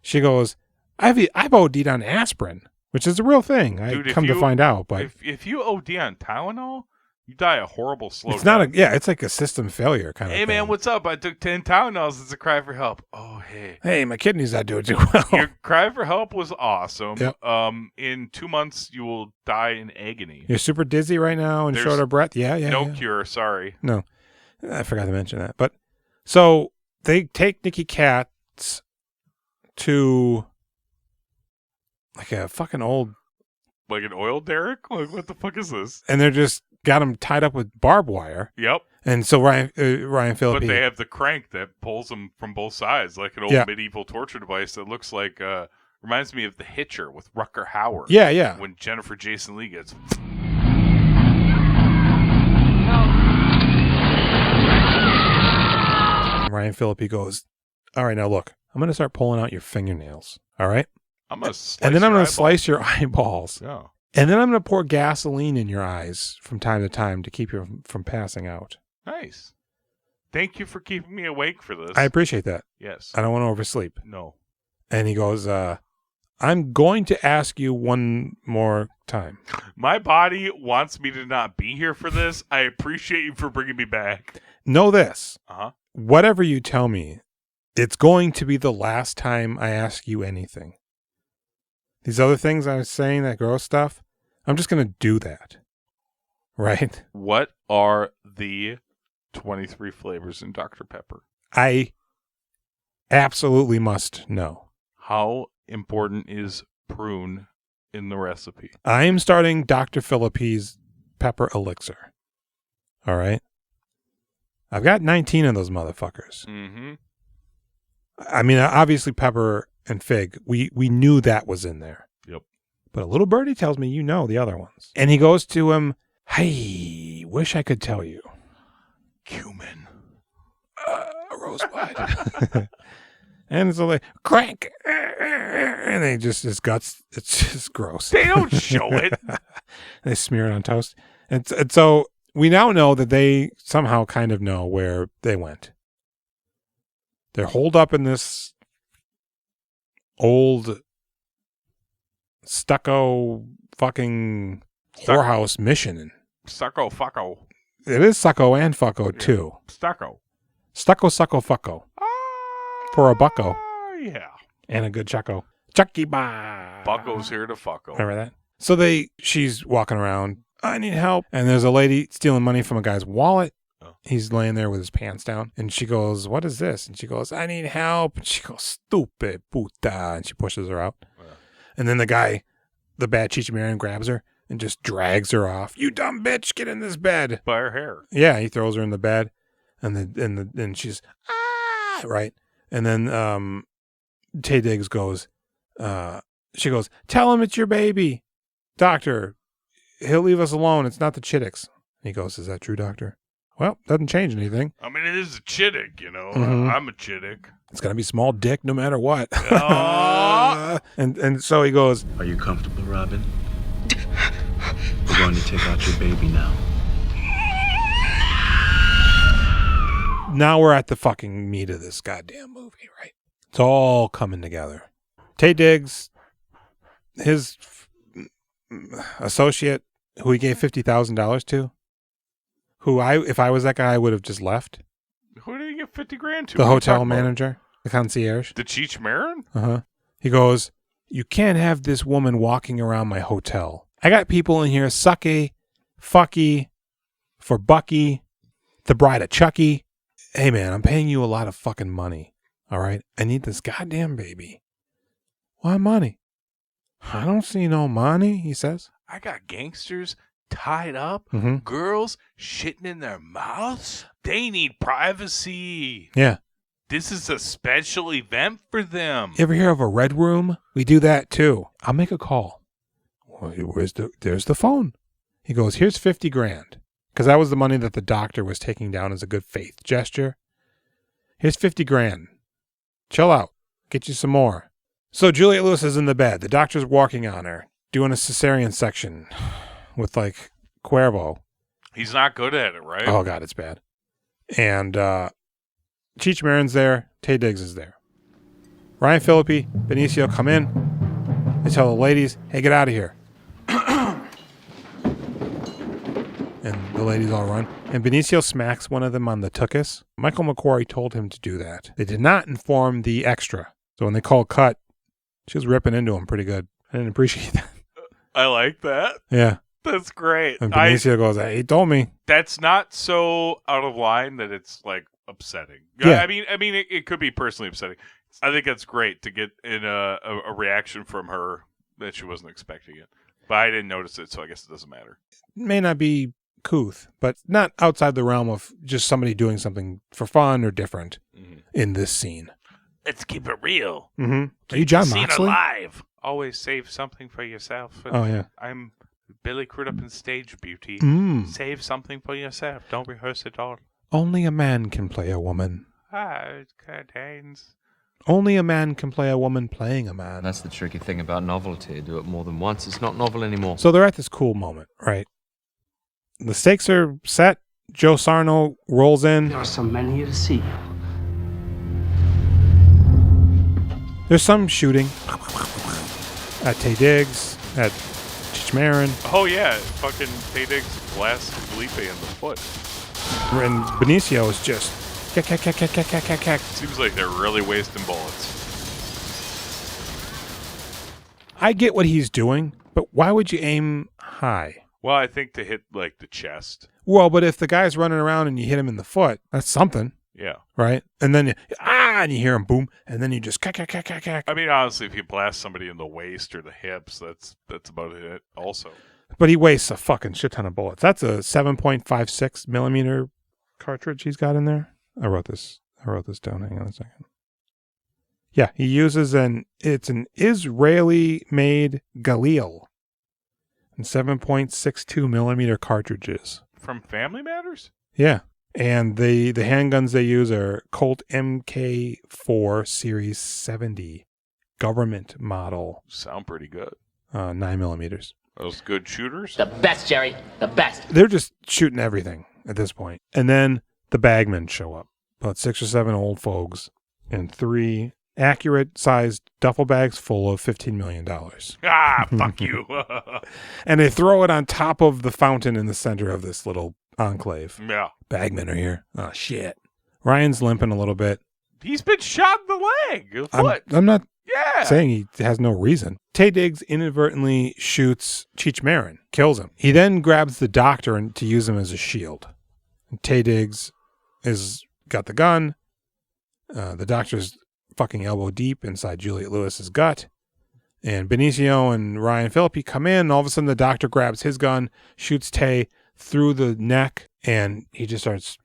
she goes, I've OD'd on aspirin, which is a real thing. Dude, I come to find out. But if you OD on Tylenol, you die a horrible slow it's death. it's like a system failure kind of Hey, thing. man, what's up? I took 10 Tylenols. It's a cry for help. Oh, hey. Hey, my kidneys not doing too well. Your cry for help was awesome. Yep. In 2 months, you will die in agony. You're super dizzy right now and There's short of breath? Yeah. No cure, sorry. No. I forgot to mention that. But so they take Nicky Katt to like a fucking old... Like an oil derrick? Like, what the fuck is this? And they're just got him tied up with barbed wire. Yep. And so Ryan Phillippe... But they have the crank that pulls them from both sides, like an old medieval torture device that looks like... reminds me of The Hitcher with Rutger Hauer. Yeah. When Jennifer Jason Leigh gets... Ryan Phillippe goes, all right, now look, I'm going to start pulling out your fingernails. All right? I'm going to slice And then I'm your going to slice your eyeballs. Yeah. And then I'm going to pour gasoline in your eyes from time to time to keep you from passing out. Nice. Thank you for keeping me awake for this. I appreciate that. Yes. I don't want to oversleep. No. And he goes, I'm going to ask you one more time. My body wants me to not be here for this. I appreciate you for bringing me back. Know this. Uh-huh. Whatever you tell me, it's going to be the last time I ask you anything. These other things I was saying, that gross stuff, I'm just going to do that. Right? What are the 23 flavors in Dr. Pepper? I absolutely must know. How important is prune in the recipe? I am starting Dr. Phillippe's pepper elixir. All right? I've got 19 of those motherfuckers. Mm-hmm. I mean, obviously pepper and fig. We knew that was in there. Yep. But a little birdie tells me you know the other ones. And he goes to him, hey, wish I could tell you. Cumin. Rosebud. And it's like, crank. And they just, his guts, it's just gross. They don't show it. They smear it on toast. And so we now know that they somehow kind of know where they went. They're holed up in this old stucco fucking whorehouse mission. Stucco fucko. It is succo and fucko too. Stucco. Stucco, succo, fucko. For a bucko. Yeah. And a good chucko. Chucky ba. Bucko's here to fucko. Remember that? So she's walking around. I need help. And there's a lady stealing money from a guy's wallet. Oh. He's laying there with his pants down. And she goes, what is this? And she goes, I need help. And she goes, stupid puta. And she pushes her out. Yeah. And then the guy, the bad Chichimarian, grabs her and just drags her off. You dumb bitch, get in this bed. By her hair. Yeah, he throws her in the bed. And she's, right? And then Taye Diggs goes, she goes, tell him it's your baby. Doctor, he'll leave us alone. It's not the Chittix. He goes, is that true, doctor? Well, doesn't change anything. I mean, it is a Chittick, you know. Mm-hmm. I'm a Chittick. It's going to be small dick no matter what. Oh. And so he goes, Are you comfortable, Robin? We're going to take out your baby now. now we're at the fucking meat of this goddamn movie, right? It's all coming together. Taye Diggs, his associate, who he gave $50,000 to, who if I was that guy, I would have just left. Who did he give $50,000 to? The hotel manager, the concierge. The Cheech Marin? Uh-huh. He goes, you can't have this woman walking around my hotel. I got people in here, sucky, fucky, for Bucky, the bride of Chucky. Hey, man, I'm paying you a lot of fucking money, all right? I need this goddamn baby. Why money? I don't see no money, he says. I got gangsters tied up, girls shitting in their mouths. They need privacy. Yeah. This is a special event for them. You ever hear of a red room? We do that too. I'll make a call. Well, there's the phone. He goes, here's $50,000. Because that was the money that the doctor was taking down as a good faith gesture. Here's $50,000. Chill out. Get you some more. So Juliette Lewis is in the bed. The doctor's walking on her, doing a cesarean section with like Cuervo. He's not good at it, right? Oh, God, it's bad. And Cheech Marin's there. Taye Diggs is there. Ryan Phillippe, Benecio come in. They tell the ladies, hey, get out of here. And the ladies all run. And Benecio smacks one of them on the tuchus. Michael McQuarrie told him to do that. They did not inform the extra. So when they called cut, she was ripping into him pretty good. I didn't appreciate that. I like that. Yeah. That's great. And Benecio goes, hey, he told me. That's not so out of line that it's like upsetting. Yeah. I mean, it could be personally upsetting. I think that's great to get in a reaction from her that she wasn't expecting it. But I didn't notice it, so I guess it doesn't matter. It may not be couth, but not outside the realm of just somebody doing something for fun or different in this scene. Let's keep it real. Mm-hmm. Are you John Scene Moxley? alive. Always save something for yourself. Oh, yeah. I'm Billy Crudup in Stage Beauty. Save something for yourself. Don't rehearse it all. Only a man can play a woman. It contains. Only a man can play a woman playing a man. That's the tricky thing about novelty. You do it more than once, it's not novel anymore. So they're at this cool moment, right? The stakes are set. Joe Sarno rolls in. There are some men here to see you. There's some shooting at Taye Diggs, at Marin. Oh yeah, fucking Taye Diggs blasts Phillippe in the foot. And Benecio is just cack. Seems like they're really wasting bullets. I get what he's doing, but why would you aim high? Well, I think to hit like the chest. Well, but if the guy's running around and you hit him in the foot, that's something. Yeah. Right? And then and you hear him boom, and then you just cack. I mean, honestly, if you blast somebody in the waist or the hips, that's about it also. But he wastes a fucking shit ton of bullets. That's a 7.56 millimeter cartridge he's got in there. I wrote this down. Hang on a second. Yeah, he uses it's an Israeli-made Galil and 7.62 millimeter cartridges. From Family Matters? Yeah. And the handguns they use are Colt MK4 Series 70 government model. Sound pretty good. 9 millimeters. Those good shooters? The best, Jerry. The best. They're just shooting everything at this point. And then the bagmen show up. About 6 or 7 old folks and 3 accurate sized duffel bags full of $15 million. Ah, fuck you. And they throw it on top of the fountain in the center of this little enclave. Yeah. Bagmen are here. Oh, shit. Ryan's limping a little bit. He's been shot in the leg. The foot. I'm not Yeah. saying he has no reason. Taye Diggs inadvertently shoots Cheech Marin, kills him. He then grabs the doctor to use him as a shield. And Taye Diggs is got the gun. The doctor's fucking elbow deep inside Juliette Lewis's gut. And Benecio and Ryan Phillippe come in. And all of a sudden, the doctor grabs his gun, shoots Taye through the neck, and he just starts...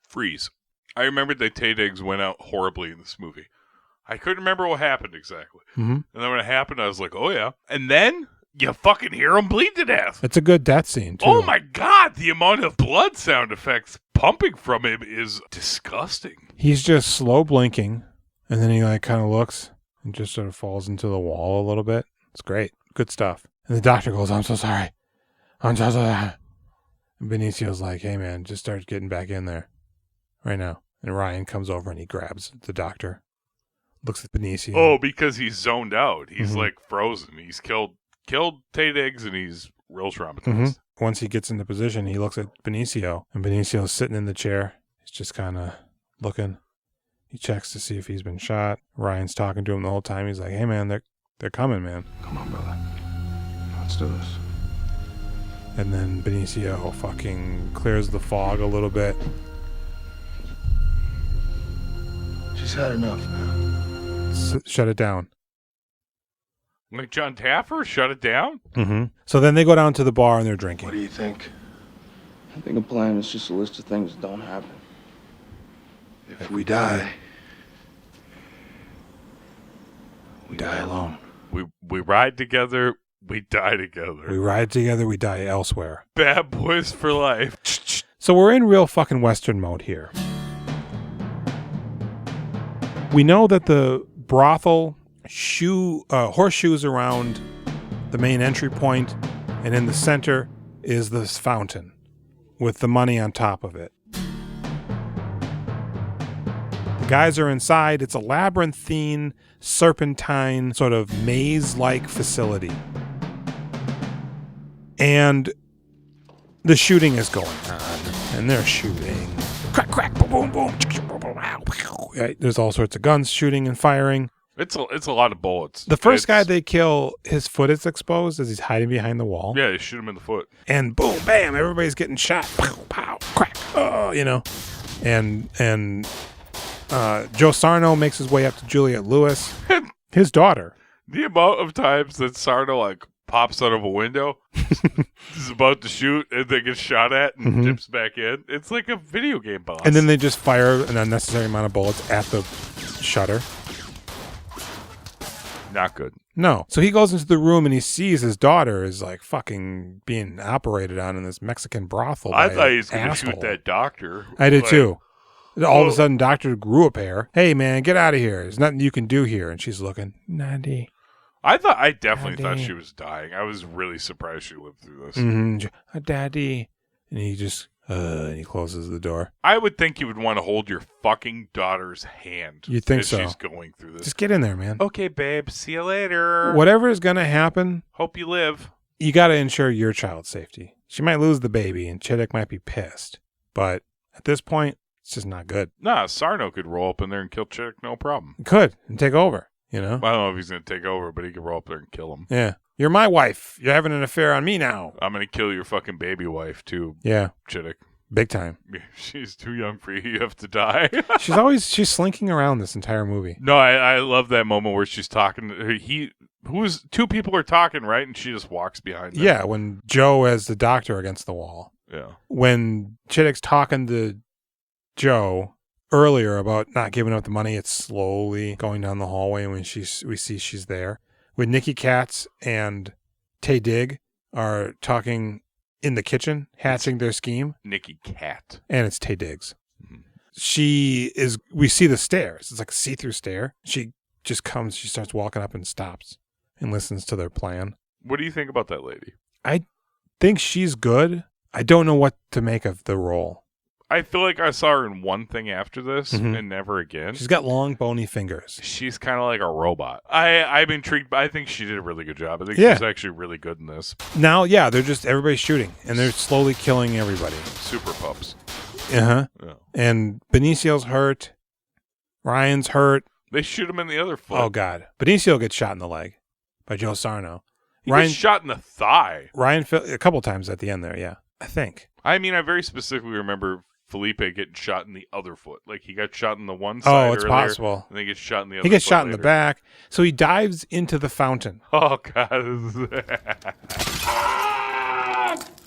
Freeze. I remembered that Taye Diggs went out horribly in this movie. I couldn't remember what happened exactly. Mm-hmm. And then when it happened, I was like, oh yeah. And then you fucking hear him bleed to death. It's a good death scene, too. Oh my God, the amount of blood sound effects pumping from him is disgusting. He's just slow blinking, and then he like kind of looks and just sort of falls into the wall a little bit. It's great. Good stuff. And the doctor goes, I'm so sorry. I'm so sorry. And Benecio's like, hey man, just start getting back in there right now. And Ryan comes over and he grabs the doctor, looks at Benecio. Oh, because he's zoned out. He's like frozen. He's killed Taye Diggs and he's real traumatized. Mm-hmm. Once he gets into position, he looks at Benecio, and Benecio's sitting in the chair. He's just kind of looking. He checks to see if he's been shot. Ryan's talking to him the whole time. He's like, hey man, they're coming, man. Come on, brother. Let's do this. And then Benecio fucking clears the fog a little bit. She's had enough, man. Shut it down. Like John Taffer, shut it down? Mm-hmm. So then they go down to the bar and they're drinking. What do you think? I think a plan is just a list of things that don't happen. If we die, we die alone. We ride together, we die together. We ride together, we die elsewhere. Bad boys for life. So we're in real fucking Western mode here. We know that the brothel horseshoes around the main entry point, and in the center is this fountain with the money on top of it. The guys are inside. It's a labyrinthine, serpentine, sort of maze-like facility. And the shooting is going on, and they're shooting. Crack, crack, boom, boom, boom. Right? There's all sorts of guns shooting and firing. It's a lot of bullets. The first guy they kill, his foot is exposed as he's hiding behind the wall. Yeah, they shoot him in the foot. And boom, bam, everybody's getting shot. Pow, pow, crack. Oh, you know. And Joe Sarno makes his way up to Juliette Lewis, his daughter. The amount of times that Sarno like pops out of a window, is about to shoot, and then gets shot at and dips back in. It's like a video game boss. And then they just fire an unnecessary amount of bullets at the shutter. Not good. No. So he goes into the room and he sees his daughter is like fucking being operated on in this Mexican brothel. I thought he was going to shoot that doctor. I did too. All of a sudden, doctor grew a pair. Hey man, get out of here. There's nothing you can do here. And she's looking, Nadie. I definitely thought she was dying. I was really surprised she lived through this. Mm-hmm. Daddy. And he just, and he closes the door. I would think you would want to hold your fucking daughter's hand. You think as so? She's going through this. Just get in there, man. Okay, babe. See you later. Whatever is going to happen, Hope you live. you got to ensure your child's safety. She might lose the baby, and Chittick might be pissed. But at this point, it's just not good. Nah, Sarno could roll up in there and kill Chick, no problem. He could, and take over, you know? I don't know if he's going to take over, but he could roll up there and kill him. Yeah. You're my wife. You're having an affair on me now. I'm going to kill your fucking baby wife, too. Yeah. Chittick. Big time. She's too young for you. You have to die. She's slinking around this entire movie. No, I love that moment where she's talking. Two people are talking, right? And she just walks behind them. Yeah, when Joe has the doctor against the wall. Yeah. When Chittick's talking to Joe earlier about not giving up the money, it's slowly going down the hallway, and when we see she's there. When Nicky Katt and Taye Diggs are talking in the kitchen, hatching their scheme. Nicky Katt. And it's Taye Diggs. Mm-hmm. We see the stairs. It's like a see-through stair. She just comes, she starts walking up and stops and listens to their plan. What do you think about that lady? I think she's good. I don't know what to make of the role. I feel like I saw her in one thing after this and never again. She's got long, bony fingers. She's kind of like a robot. I'm intrigued, but I think she did a really good job. I think she's actually really good in this. Now, everybody's shooting, and they're slowly killing everybody. Super pups. Uh-huh. Yeah. And Benecio's hurt. Ryan's hurt. They shoot him in the other foot. Oh, God. Benicio gets shot in the leg by Joe Sarno. He gets shot in the thigh. Ryan, a couple times at the end there, yeah. I think. I mean, I very specifically remember Phillippe getting shot in the other foot. Like, he got shot in the one side earlier, possible. And then he gets shot in the other foot. He gets shot later. in the back. So he dives into the fountain. Oh, God.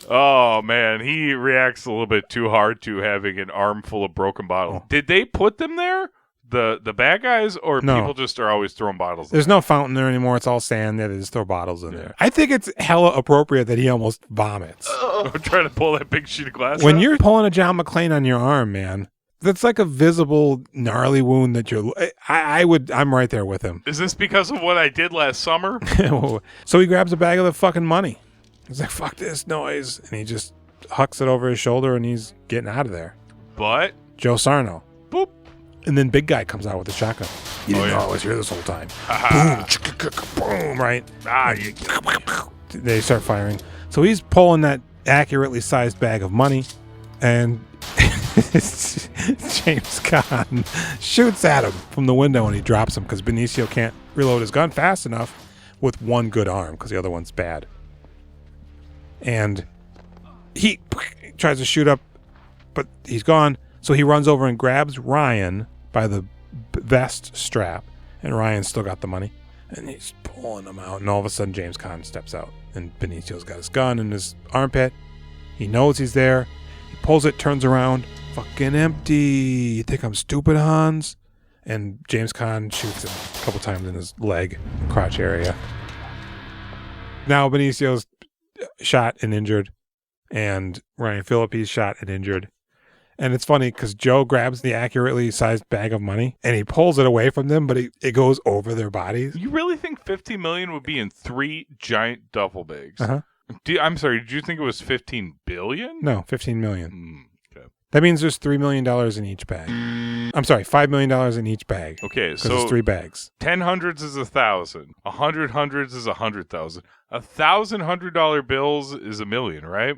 Oh, man. He reacts a little bit too hard to having an armful of broken bottles. Oh. Did they put them there? The bad guys, or people just are always throwing bottles There's no fountain there anymore. It's all sand. They just throw bottles in there. I think it's hella appropriate that he almost vomits. I'm trying to pull that big sheet of glass When out. you're pulling a John McClane on your arm, man, that's like a visible, gnarly wound that you're... I'm right there with him. Is this because of what I did last summer? So he grabs a bag of the fucking money. He's like, fuck this noise. And he just hucks it over his shoulder and he's getting out of there. But? Joe Sarno. Boop. And then big guy comes out with a shotgun. You didn't know I was here this whole time. Boom, right? They start firing. So he's pulling that accurately sized bag of money, and James Caan shoots at him from the window, and he drops him because Benecio can't reload his gun fast enough with one good arm because the other one's bad. And he tries to shoot up, but he's gone. So he runs over and grabs Ryan by the vest strap, and Ryan's still got the money, and he's pulling him out, and all of a sudden James Caan steps out, and Benecio's got his gun in his armpit. He knows he's there. He pulls it, turns around, fucking empty. You think I'm stupid, Hans? And James Caan shoots him a couple times in his leg, crotch area. Now Benecio's shot and injured, and Ryan Phillippe's shot and injured. And it's funny because Joe grabs the accurately sized bag of money and he pulls it away from them, but it goes over their bodies. You really think $50 million would be in 3 giant duffel bags? Uh-huh. I'm sorry, did you think it was $15 billion? No, $15 million. Okay. That means there's $3 million in each bag. I'm sorry, $5 million in each bag. Okay, so it's 3 bags. 10 hundreds is 1,000. 100 hundreds is 100,000. 1,000 $100 bills is $1 million, right?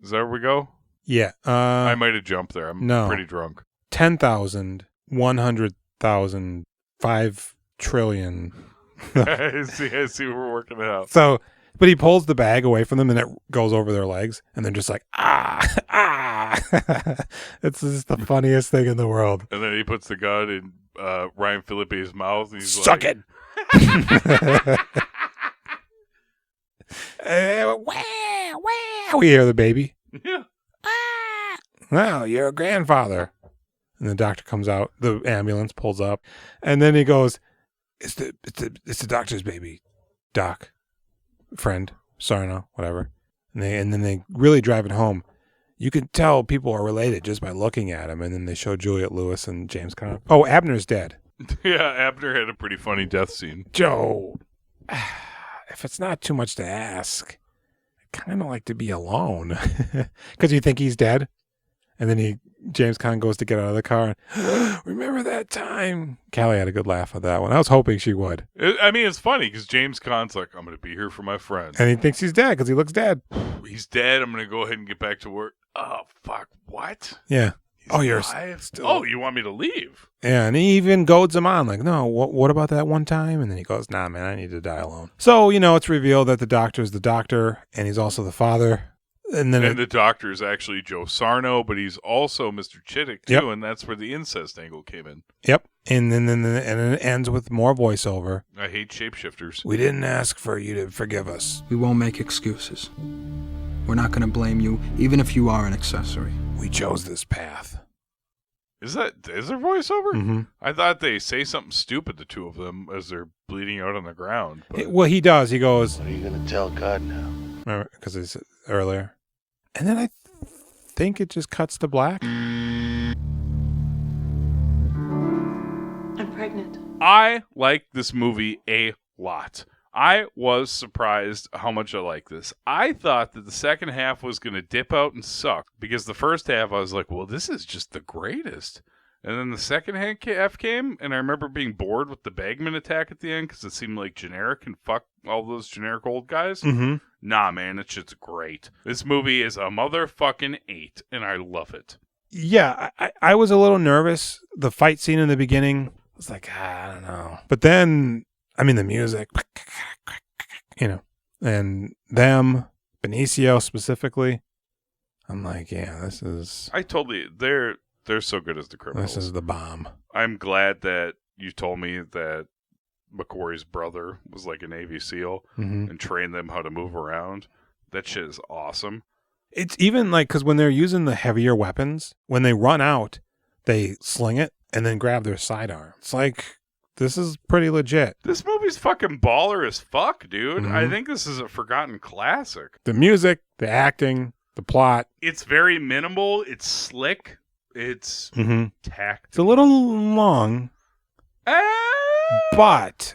Is that where we go? Yeah. I might have jumped there. I'm pretty drunk. 10,000, 100,000, 5 trillion. I see we're working it out. So, but he pulls the bag away from them and it goes over their legs and they're just like, ah. It's just the funniest thing in the world. And then he puts the gun in Ryan Phillippe's mouth and he's Suck like... it. We hear the baby. Yeah. Well, you're a grandfather. And the doctor comes out. The ambulance pulls up. And then he goes, it's the doctor's baby. Doc. Friend. Sarno. Whatever. And then they really drive it home. You can tell people are related just by looking at him. And then they show Juliette Lewis and James Caan. Oh, Abner's dead. Yeah, Abner had a pretty funny death scene. Joe, if it's not too much to ask, kind of like to be alone. Because you think he's dead. And then James Caan goes to get out of the car. And, remember that time? Callie had a good laugh at that one. I was hoping she would. It's funny because James Caan's like, I'm going to be here for my friend. And he thinks he's dead because he looks dead. He's dead. I'm going to go ahead and get back to work. Oh, fuck. What? Yeah. You're alive? still... Oh, you want me to leave? Yeah, and he even goads him on, like, no, what about that one time? And then he goes, nah, man, I need to die alone. So, it's revealed that the doctor is the doctor, and he's also the father. And then the doctor is actually Joe Sarno, but he's also Mr. Chittick, too, and that's where the incest angle came in. Yep, and then it ends with more voiceover. I hate shapeshifters. We didn't ask for you to forgive us. We won't make excuses. We're not going to blame you, even if you are an accessory. We chose this path. Is there voiceover? Mm-hmm. I thought they say something stupid, the two of them, as they're bleeding out on the ground. Well, he does. He goes, What are you going to tell God now? Remember, because it's earlier. And then I think it just cuts to black. I'm pregnant. I like this movie a lot. I was surprised how much I like this. I thought that the second half was going to dip out and suck because the first half I was like, well, this is just the greatest. And then the second half came, and I remember being bored with the Bagman attack at the end because it seemed like generic and fuck all those generic old guys. Mm-hmm. Nah, man, it's just great. This movie is a motherfucking 8, and I love it. Yeah, I was a little nervous. The fight scene in the beginning was like, I don't know. But then, the music, and them, Benecio specifically, I'm like, yeah, this is... They're so good as the criminals. This is the bomb. I'm glad that you told me that McQuarrie's brother was like a Navy SEAL and trained them how to move around. That shit is awesome. It's even like, because when they're using the heavier weapons, when they run out, they sling it and then grab their sidearm. It's like, this is pretty legit. This movie's fucking baller as fuck, dude. I think this is a forgotten classic. The music, the acting, the plot. It's very minimal. It's slick. It's tact. It's a little long, but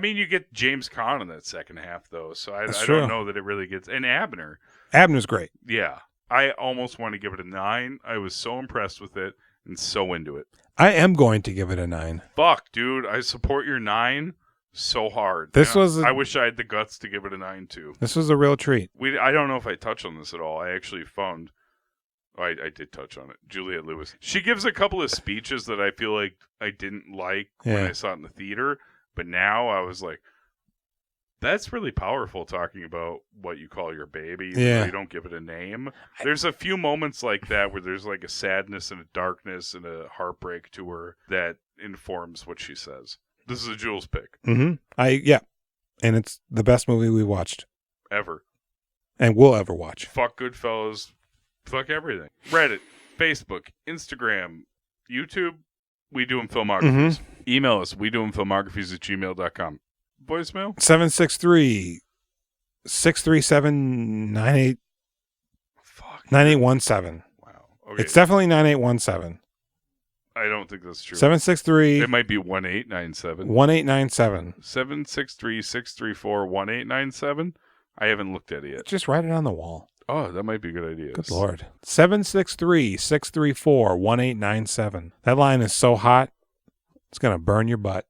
you get James Caan in that second half though, so I true. don't know that it really gets. And Abner. Abner's great. Yeah, I almost want to give it a 9. I was so impressed with it and so into it. I am going to give it a 9. Fuck, dude, I support your 9 so hard. I wish I had the guts to give it a 9 too. This was a real treat. I don't know if I touched on this at all. I actually found. I did touch on it. Juliette Lewis. She gives a couple of speeches that I feel like I didn't like when I saw it in the theater, but now I was like, that's really powerful talking about what you call your baby. Yeah. You don't give it a name. There's a few moments like that where there's like a sadness and a darkness and a heartbreak to her that informs what she says. This is a Jules pick. Mm-hmm. And it's the best movie we watched. Ever. And we'll ever watch. Fuck Goodfellas. Fuck everything. Reddit, Facebook, Instagram, YouTube. We do them filmographies. Email us. We do them filmographies@gmail.com. Voicemail 763-637-9817. Wow. Okay. It's definitely 9817. I don't think that's true. 763. It might be 1897. 1897. 763-634-1897. I haven't looked at it yet. Just write it on the wall. Oh, that might be a good idea. Good Lord. 763-634-1897. That line is so hot, it's going to burn your butt.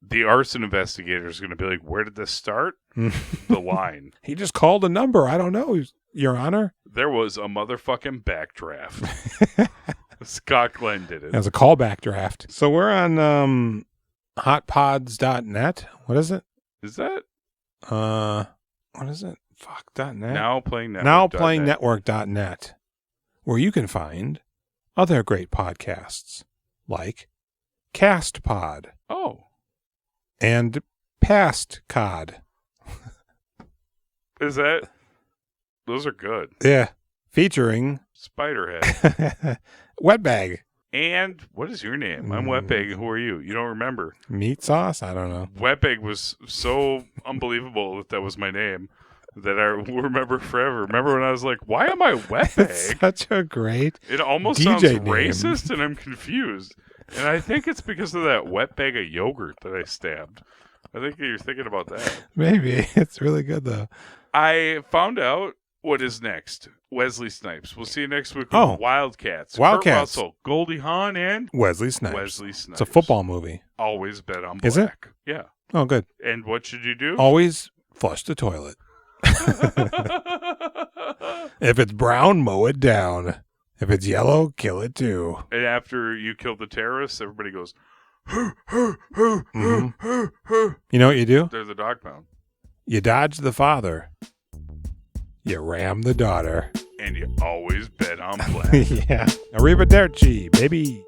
The arson investigator is going to be like, where did this start? The line. He just called a number. I don't know, Your Honor. There was a motherfucking backdraft. Scott Glenn did it. It was a callback draft. So we're on hotpods.net. What is it? Is that? What is it? Fuck.net. Nowplayingnetwork.net. Where you can find other great podcasts like Cast Pod. Oh. And Past Cod. Is that? Those are good. Yeah. Featuring Spiderhead. Wetbag. And what is your name? I'm Wetbag. Who are you? You don't remember? Meat Sauce? I don't know. Wetbag was so unbelievable that was my name that I will remember forever. Remember when I was like, why am I Wetbag? It's such a great It almost DJ sounds name. racist and I'm confused. And I think it's because of that wet bag of yogurt that I stabbed. I think you're thinking about that. Maybe. It's really good, though. I found out what is next. Wesley Snipes. We'll see you next week with Oh. Wildcats. Wildcats. Kurt Russell, Goldie Hawn, and Wesley Snipes. Wesley Snipes. It's a football movie. Always bet on black. Is it? Yeah. Oh, good. And what should you do? Always flush the toilet. If it's brown, mow it down. If it's yellow, kill it too. And after you kill the terrorists, everybody goes, Mm-hmm. You know what you do? There's a dog pound. You dodge the father. You ram the daughter. And you always bet on black. Yeah. Arrivederci, baby.